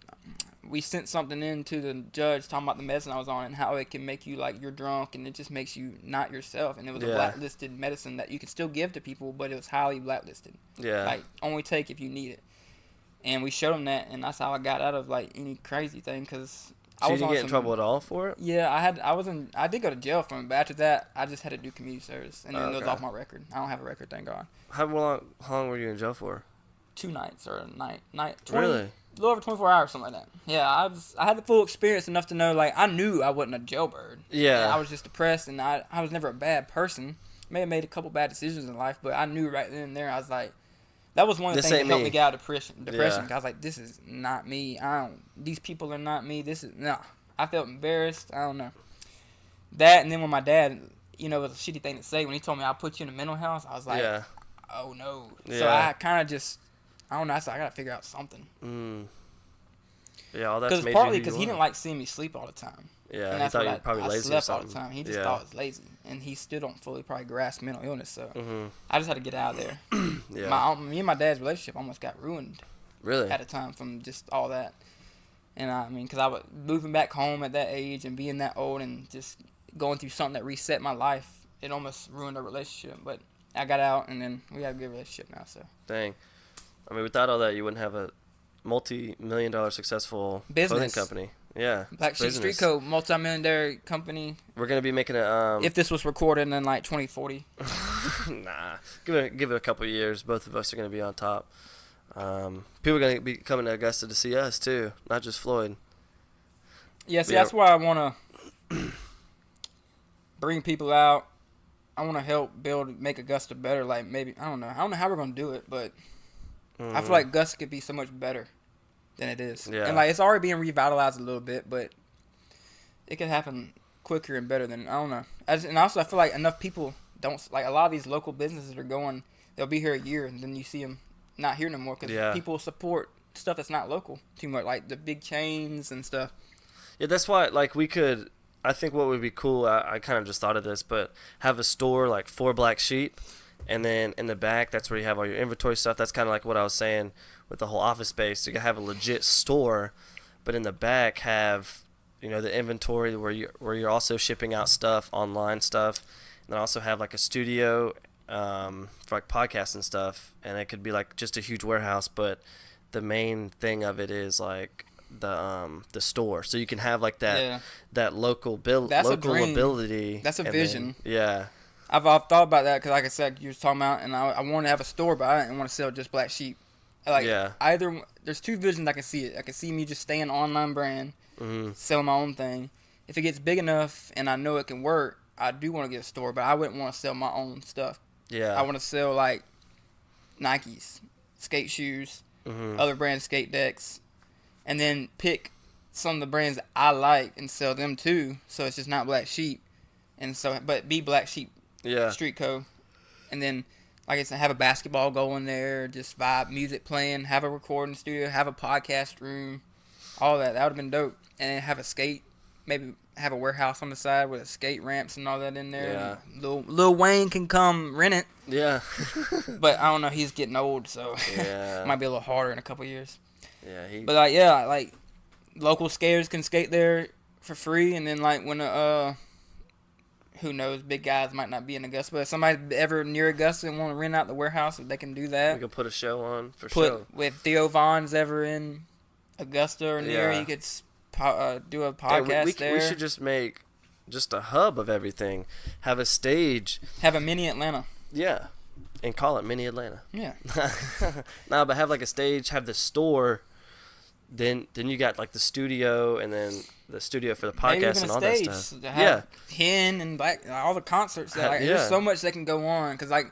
we sent something in to the judge talking about the medicine I was on and how it can make you like you're drunk and it just makes you not yourself. And it was a blacklisted medicine that you can still give to people, but it was highly blacklisted. Yeah. Like only take if you need it. And we showed them that, and that's how I got out of like any crazy thing. Because I was. You didn't get in trouble at all for it? Yeah, I did go to jail from it, but after that, I just had to do community service, and then it was off my record. I don't have a record, thank God. How long were you in jail for? 2 nights or a night. 20, really? A little over 24 hours, something like that. Yeah, I had the full experience enough to know like I knew I wasn't a jailbird. Yeah. I was just depressed, and I was never a bad person. May have made a couple bad decisions in life, but I knew right then and there I was like. That was one of the things that helped me get out of depression. Yeah. I was like, this is not me. These people are not me. No. I felt embarrassed. I don't know. That, and then when my dad, it was a shitty thing to say. When he told me I'll put you in a mental house, I was like, oh no. Yeah. So I kind of just, I don't know. I said, I got to figure out something. Yeah, all that's partly because he didn't like seeing me sleep all the time. Yeah, and he thought you were probably lazy or something. All the time. He just thought I was lazy, and he still don't fully probably grasp mental illness. So I just had to get out of there. Me and my dad's relationship almost got ruined. Really? At a time from just all that, and because I was moving back home at that age and being that old and just going through something that reset my life, it almost ruined our relationship. But I got out, and then we have a good relationship now. So. Dang, without all that, you wouldn't have a multi-million-dollar successful clothing company. Yeah. Black Sheep Street Code, multi-million company. We're gonna be making a. If this was recorded in like 2040. Nah, give it a couple of years. Both of us are gonna be on top. People are gonna be coming to Augusta to see us too, not just Floyd. Yeah, see, that's why I want to bring people out. I want to help make Augusta better. Like maybe I don't know how we're gonna do it, but I feel like Augusta could be so much better than it is. Yeah. And like it's already being revitalized a little bit, but it could happen quicker and better than I don't know. And also I feel like enough people don't like a lot of these local businesses are going. They'll be here a year and then you see them not here no more because people support stuff that's not local too much, like the big chains and stuff. Yeah, that's why, like, I think what would be cool, I kind of just thought of this, but have a store, like, for Black Sheep, and then in the back, that's where you have all your inventory stuff. That's kind of like what I was saying with the whole office space. So you have a legit store, but in the back have, the inventory where you're also shipping out stuff, online stuff, and then also have, like, a studio for, like, podcasts and stuff, and it could be, like, just a huge warehouse, but the main thing of it is, like, the store, so you can have like that local ability. That's a vision. Then, I've thought about that because, like I said, you were talking about, and I wanted to have a store, but I didn't want to sell just Black Sheep. Either there's two visions I can see it. I can see me just staying online brand, selling my own thing. If it gets big enough and I know it can work, I do want to get a store, but I wouldn't want to sell my own stuff. I want to sell like Nikes, skate shoes, other brand skate decks. And then pick some of the brands that I like and sell them too. So it's just not Black Sheep. But be Black Sheep Street Co. And then, like I said, have a basketball going there, just vibe, music playing, have a recording studio, have a podcast room, all that. That would have been dope. And then have a skate, maybe have a warehouse on the side with skate ramps and all that in there. Yeah. Lil Wayne can come rent it. Yeah. But I don't know, he's getting old, so it might be a little harder in a couple years. Yeah, But like local skaters can skate there for free, and then like when who knows, big guys might not be in Augusta, but if somebody ever near Augusta and want to rent out the warehouse, they can do that. We can put a show on for sure. If Theo Vaughn's ever in Augusta or near, he could do a podcast there. We should just make just a hub of everything. Have a stage. Have a mini Atlanta. Yeah. And call it Mini Atlanta. Yeah. But have like a stage, have the store. Then you got like the studio, and then the studio for the podcast and all that stuff. Hen and all the concerts. There's so much that can go on because like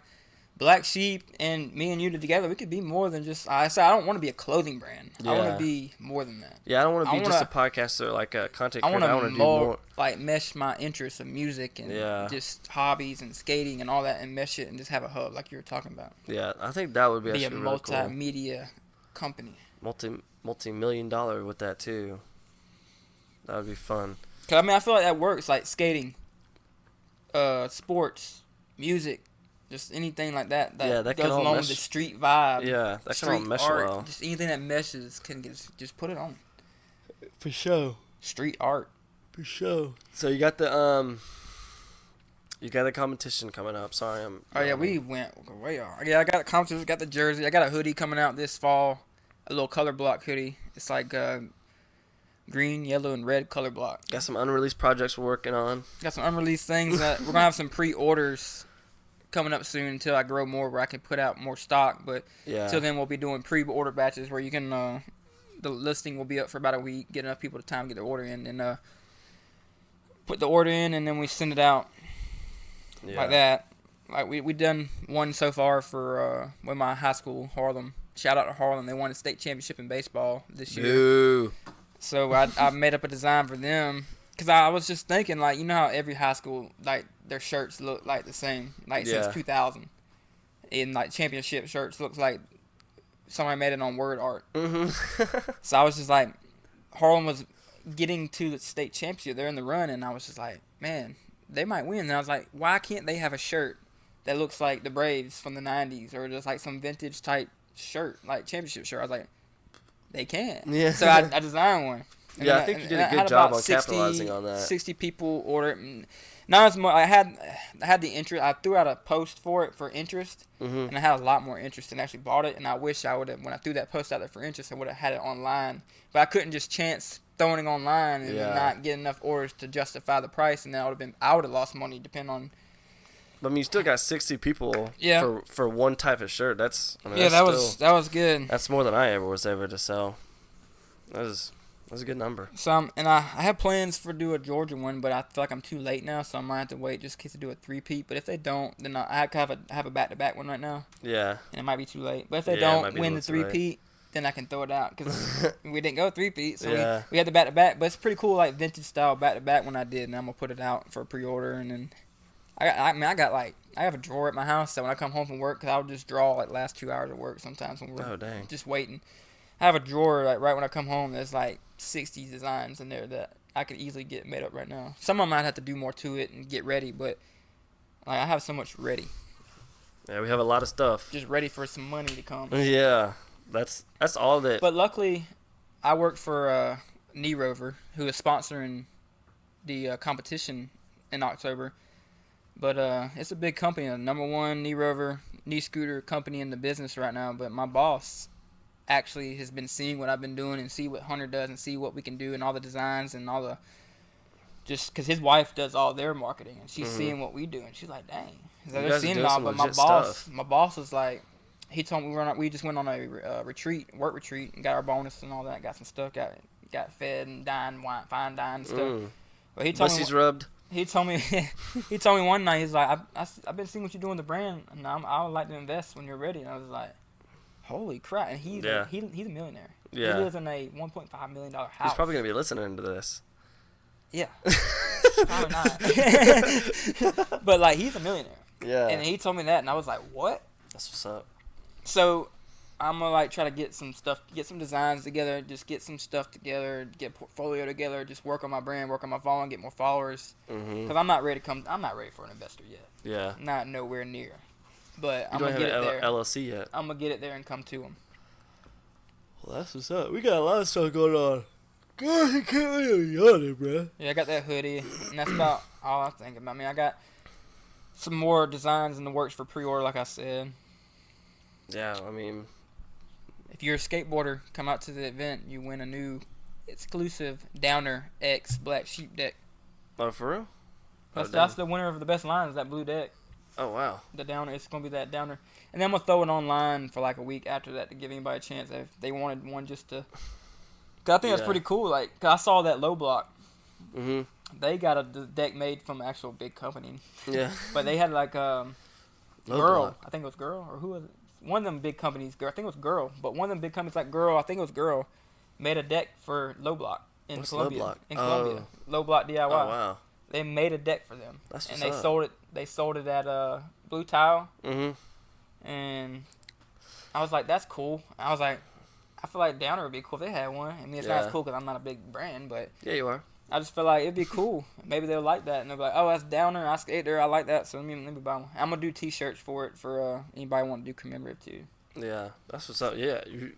Black Sheep and me and you together, we could be more than just. I don't want to be a clothing brand. I want to be more than that. Yeah, I don't want to be just a podcaster, like a content creator. I want to do more. Like mesh my interests of music and just hobbies and skating and all that, and mesh it and just have a hub like you were talking about. Yeah, I think that would be a really cool. multimedia company. Multi-million-dollar with that too. That would be fun. Cause I feel like that works. Like skating, sports, music, just anything like that. That goes along with the street vibe. Yeah, that can all mesh well. Just anything that meshes can just put it on. For sure. Street art. For sure. So you got the competition coming up. Sorry, we went way off. Yeah, I got a competition. Got the jersey. I got a hoodie coming out this fall. A little color block hoodie. It's like green, yellow, and red color block. Got some unreleased projects we're working on. Got some unreleased things. We're going to have some pre-orders coming up soon until I grow more where I can put out more stock. But until then, we'll be doing pre-order batches where you can, the listing will be up for about a week, get enough people to time to get their order in, and put the order in, and then we send it out like that. Like we done one so far for with my high school, Harlem. Shout out to Harlem. They won the state championship in baseball this year. Ooh. So I made up a design for them. Because I was just thinking, like, you know how every high school, like, their shirts look like the same, like, since 2000. And, like, championship shirts looks like somebody made it on word art. Mm-hmm. So I was just like, Harlem was getting to the state championship. They're in the run. And I was just like, man, they might win. And I was like, why can't they have a shirt that looks like the Braves from the 90s or just, like, some vintage type shirt, like championship shirt? I was like, they can. Yeah. So I designed one. And I think you did a good job on capitalizing on that. 60 people ordered it. Not as much. I had the interest. I threw out a post for it for interest, and I had a lot more interest and actually bought it. And I wish I would have, when I threw that post out there for interest, I would have had it online. But I couldn't just chance throwing it online and then not getting enough orders to justify the price, and then I would have lost money depending on. I mean, you still got 60 people for one type of shirt. That was good. That's more than I ever was able to sell. That was a good number. So I have plans for do a Georgia one, but I feel like I'm too late now, so I might have to wait just in case to do a 3-peat. But if they don't, then I have a back-to-back one right now. Yeah. And it might be too late. But if they don't win the 3-peat, then I can throw it out because we didn't go 3-peat, so we had the back-to-back. But it's pretty cool, like vintage style back-to-back when I did, and I'm gonna put it out for pre-order. And then I have a drawer at my house, so when I come home from work, because I'll just draw like last 2 hours of work sometimes when we're just waiting. I have a drawer like right when I come home. There's like 60 designs in there that I could easily get made up right now. Some of them might have to do more to it and get ready, but like I have so much ready. Yeah, we have a lot of stuff. Just ready for some money to come. Yeah, that's all that. But luckily, I work for Knee Rover, who is sponsoring the competition in October. But it's a big company, the number one knee rover, knee scooter company in the business right now. But my boss actually has been seeing what I've been doing and see what Hunter does and see what we can do and all the designs and all the, just because his wife does all their marketing and she's seeing what we do and she's like, dang, they're seeing it all. But my boss was like, he told me we just went on a work retreat and got our bonus and all that, got some stuff, got fed and dined, fine dine and stuff. But he told me rubbed. He told me one night, he's like, I've been seeing what you do in the brand, and I would like to invest when you're ready. And I was like, holy crap! And he's a millionaire. Yeah. He lives in a $1.5 million house. He's probably gonna be listening to this. Yeah. Probably not. But like, he's a millionaire. Yeah. And he told me that, and I was like, what? That's what's up. So I'm gonna like try to get some stuff, get some designs together, just get some stuff together, get a portfolio together, just work on my brand, work on my following, get more followers. Because I'm not ready for an investor yet. Yeah. Not nowhere near. But I'm gonna get it there. LLC yet. I'm gonna get it there and come to him. Well, that's what's up. We got a lot of stuff going on. God, I can't believe you on it, bro. Yeah, I got that hoodie, and that's about all I'm thinking about. I mean, I got some more designs in the works for pre-order, like I said. Yeah, I mean, if you're a skateboarder, come out to the event, you win a new exclusive Downer X Black Sheep deck. Oh, for real? That's the winner of the best lines, that blue deck. Oh, wow. The Downer, it's going to be that Downer. And then I'm going to throw it online for like a week after that to give anybody a chance if they wanted one just to. Cause I think that's pretty cool. Like, cause I saw that Low Block. They got a deck made from an actual big company. Yeah. But they had like Girl. Block. I think it was Girl, or who was it? One of them big companies. I think it was Girl. But one of them big companies like Girl, I think it was Girl, made a deck for Low Block in Columbia. Low Block? Columbia. Low Block DIY. Oh, wow. They made a deck for them. That's and what's they up. sold it at Blue Tile. And I was like, that's cool. I was like, I feel like Downer would be cool if they had one. I mean, it's not as cool because I'm not a big brand, but yeah, you are. I just feel like it'd be cool. Maybe they'll like that, and they'll be like, oh, that's Downer. I skate there. I like that. So let me buy one. I'm gonna do T-shirts for it for anybody want to do commemorative too. Yeah, that's what's up. Yeah, you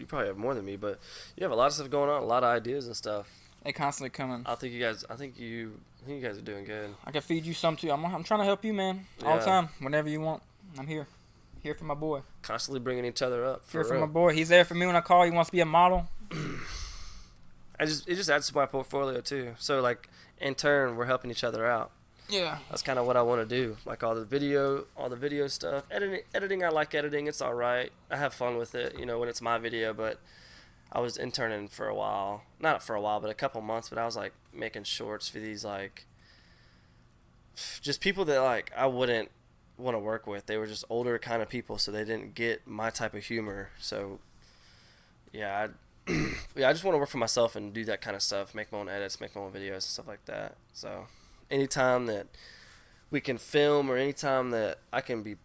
probably have more than me, but you have a lot of stuff going on, a lot of ideas and stuff. They constantly coming. I think you guys are doing good. I can feed you some too. I'm trying to help you, man, all the time. Whenever you want, I'm here. Here for my boy. Constantly bringing each other up. Here for my boy. He's there for me when I call. He wants to be a model. It just adds to my portfolio too. So like in turn, we're helping each other out. Yeah. That's kind of what I want to do. Like all the video stuff. Editing, I like editing. It's all right. I have fun with it, when it's my video. But I was interning for a while. Not for a while, but a couple months. But I was like making shorts for these like just people that like I wouldn't want to work with. They were just older kind of people, so they didn't get my type of humor. So yeah, I just want to work for myself and do that kind of stuff, make my own edits, make my own videos and stuff like that. So anytime that we can film or anytime that I can be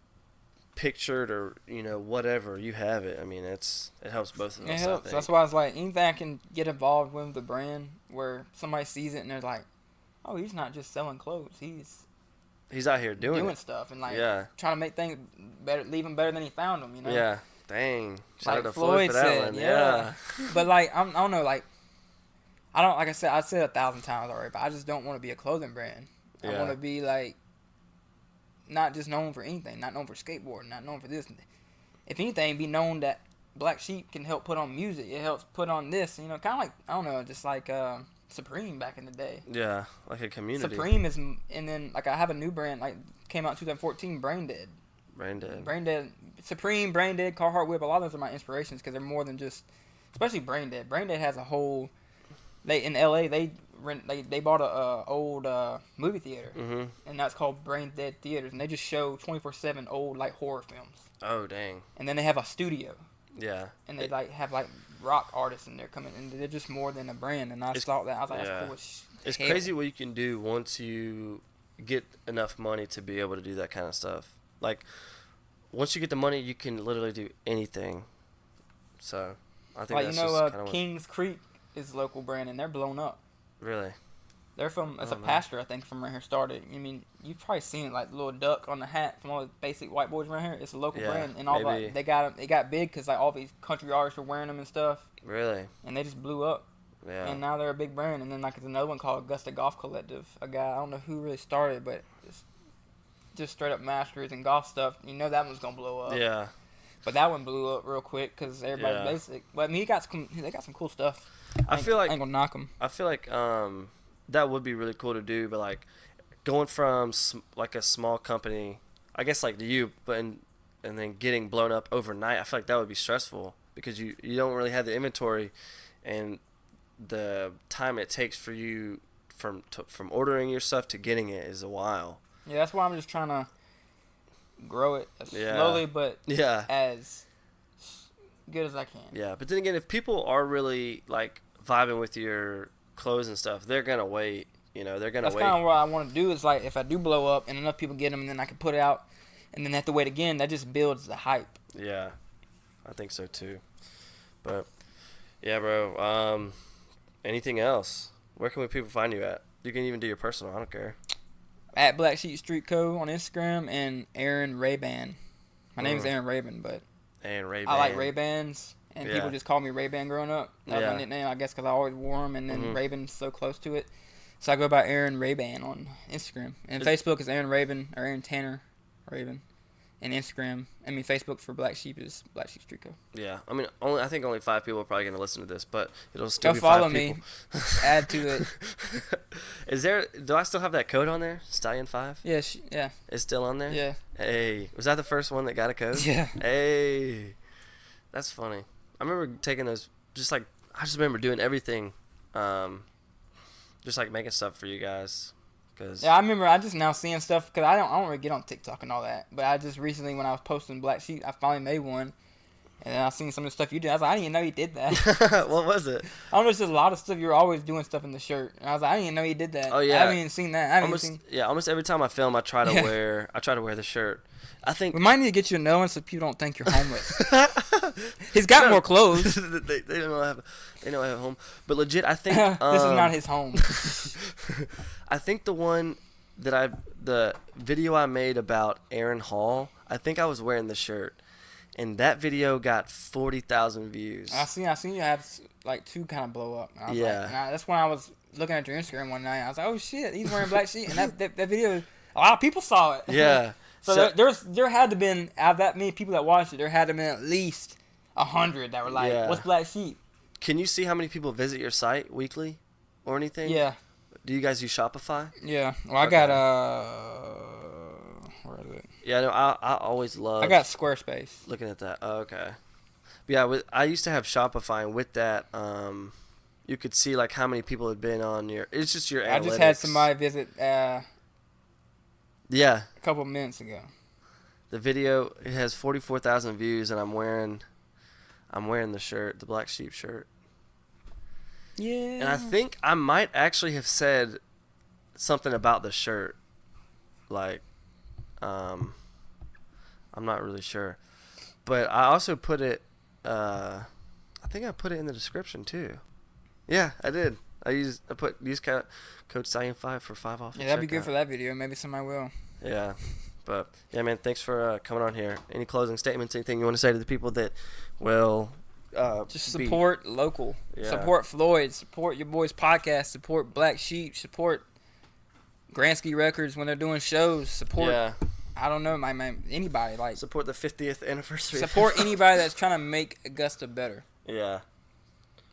pictured or whatever, you have it. I mean, it helps both of us. It helps. That's why I was like, anything I can get involved with the brand where somebody sees it and they're like, oh, he's not just selling clothes, he's out here doing stuff and like trying to make things better, leave them better than he found them. Yeah. Dang. Shout like out to Floyd for that said, one. Yeah. But like I don't know, like like I said, I said 1,000 times already, but I just don't want to be a clothing brand. I want to be like not just known for anything, not known for skateboarding, not known for this. If anything, be known that Black Sheep can help put on music. It helps put on this, you know, kind of like, I don't know, just like Supreme back in the day. Yeah, like a community. Supreme is, and then like I have a new brand like came out in 2014, Brain Dead. Brain Dead, Supreme, Brain Dead, Carhartt Whip. A lot of those are my inspirations because they're more than just, especially Brain Dead. Brain Dead has a whole. They in LA they bought a old movie theater, and that's called Brain Dead Theaters, and they just show 24/7 old like horror films. Oh dang! And then they have a studio. Yeah. And they have rock artists in there coming, and they're just more than a brand. And I thought that I was like, that's cool as It's hell. crazy what you can do once you get enough money to be able to do that kind of stuff. Like, once you get the money, you can literally do anything. So, I think that's just kind of Kings Creek is a local brand, and they're blown up. Really? They're from, as a pastor, I think, from right here started. I mean, you've probably seen it, like, little duck on the hat from all the basic white boys around here. It's a local brand, and all that. They got big because, like, all these country artists were wearing them and stuff. Really? And they just blew up. Yeah. And now they're a big brand. And then, like, there's another one called Augusta Golf Collective. A guy, I don't know who really started, but just straight up masters and golf stuff. You know that one's gonna blow up. Yeah. But that one blew up real quick because everybody's basic. But I mean, they got some cool stuff. I feel like I ain't gonna knock them. I feel like that would be really cool to do, but like going from like a small company, I guess like you, but and then getting blown up overnight, I feel like that would be stressful because you don't really have the inventory and the time it takes for you from ordering your stuff to getting it is a while. Yeah, that's why I'm just trying to grow it slowly, but as good as I can. Yeah, but then again, if people are really like vibing with your clothes and stuff, they're gonna wait. You know, they're gonna wait. That's kind of what I want to do. Is like if I do blow up and enough people get them, and then I can put it out, and then have to wait again. That just builds the hype. Yeah, I think so too. But yeah, bro. Anything else? Where can people find you at? You can even do your personal. I don't care. At Black Sheep Street Co. on Instagram and Aaron Rabun. My name is Aaron Rabun, but Aaron Rabun. I like Ray-Bans, and people just called me Ray-Ban growing up. That was my nickname, I guess, because I always wore them, and then Rabun's so close to it. So I go by Aaron Rabun on Instagram. And Facebook is Aaron Rabun, or Aaron Tanner Rabun. And Facebook for Black Sheep is Black Sheep Street Co. Yeah, I mean, I think only 5 people are probably gonna listen to this, but it'll still be 5 follow people. me. Add to it. Do I still have that code on there? Stallion 5? Yeah, yeah. It's still on there? Yeah. Hey, was that the first one that got a code? Yeah. Hey, that's funny. I remember taking those. I just remember doing everything, just like making stuff for you guys. Yeah, I remember. I just now seeing stuff because I don't really get on TikTok and all that. But I just recently, when I was posting Black Sheep, I finally made one, and then I seen some of the stuff you did. I was like, I didn't even know you did that. What was it? I don't know. There's just a lot of stuff. You're always doing stuff in the shirt, and I was like, I didn't even know you did that. Oh yeah, I haven't even seen that. Almost every time I film, I try to wear the shirt. I think we might need to get you another one so people don't think you're homeless. He's got more clothes. they don't have a home, but legit, I think this is not his home. I think the video I made about Aaron Hall, I think I was wearing the shirt, and that video got 40,000 views. I seen you have like 2 kind of blow up. Yeah, that's when I was looking at your Instagram one night. I was like, oh shit, he's wearing Black Sheep, and that video, a lot of people saw it. Yeah. So there had to been, out of that many people that watched it, there had to been at least 100 that were like, what's Black Sheep? Can you see how many people visit your site weekly or anything? Yeah. Do you guys use Shopify? Yeah. Well, I got where is it? Yeah, no, I always love. I got Squarespace. Looking at that. Oh, okay. But yeah, I used to have Shopify, and with that, you could see like how many people had been on your. It's just your analytics. I just had somebody visit. Yeah. A couple of minutes ago. The video, it has 44,000 views, and I'm wearing the shirt, the Black Sheep shirt. Yeah. And I think I might actually have said something about the shirt. Like, I'm not really sure. But I also put it, I think I put it in the description too. Yeah, I did. Use code Stallion5 for 5 off. Yeah, that'd be good for that video. Maybe somebody will. Yeah. But, yeah, man, thanks for coming on here. Any closing statements, anything you want to say to the people that will just support local. Yeah. Support Floyd. Support your boys' podcast. Support Black Sheep. Support Gransky Records when they're doing shows. Support I don't know, anybody like Support the 50th anniversary. support anybody that's trying to make Augusta better. Yeah.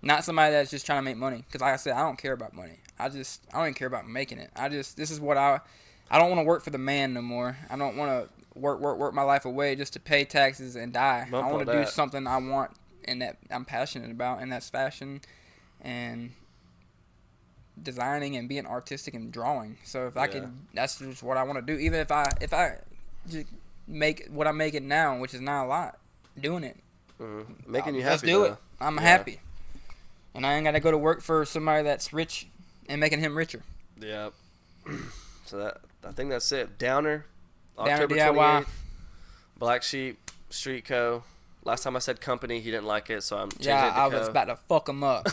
Not somebody that's just trying to make money. Because like I said, I don't care about money. I don't even care about making it. This is what I don't want to work for the man no more. I don't want to work my life away just to pay taxes and die. I want to do something I want and that I'm passionate about, and that's fashion and designing and being artistic and drawing. So if I could, that's just what I want to do. Even if I just make what I'm making now, which is not a lot, doing it. Mm-hmm. Making you happy. Let's do it. I'm happy. And I ain't got to go to work for somebody that's rich and making him richer. Yep. So I think that's it. Downer, Downer October DIY. 28th. Black Sheep, Street Co. Last time I said company, he didn't like it, so I'm changing it to I Co. was about to fuck him up.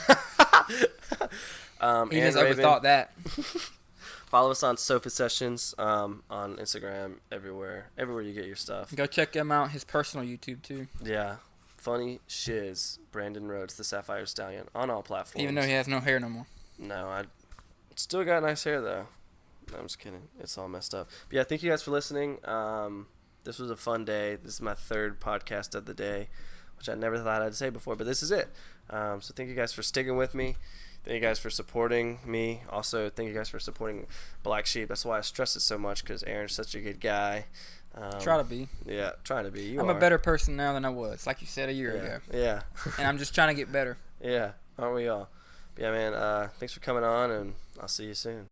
He Aaron just overthought that. Follow us on Sofa Sessions on Instagram, everywhere you get your stuff. Go check him out, his personal YouTube too. Yeah. Funny Shiz, Brandon Rhodes, the Sapphire Stallion, on all platforms. Even though he has no hair no more. No, I still got nice hair, though. No, I'm just kidding. It's all messed up. But yeah, thank you guys for listening. This was a fun day. This is my third podcast of the day, which I never thought I'd say before, but this is it. So thank you guys for sticking with me. Thank you guys for supporting me. Also, thank you guys for supporting Black Sheep. That's why I stress it so much, because Aaron's such a good guy. Try to be. Yeah, trying to be. I'm a better person now than I was, like you said a year ago. Yeah. And I'm just trying to get better. Yeah, aren't we all? But yeah, man, thanks for coming on, and I'll see you soon.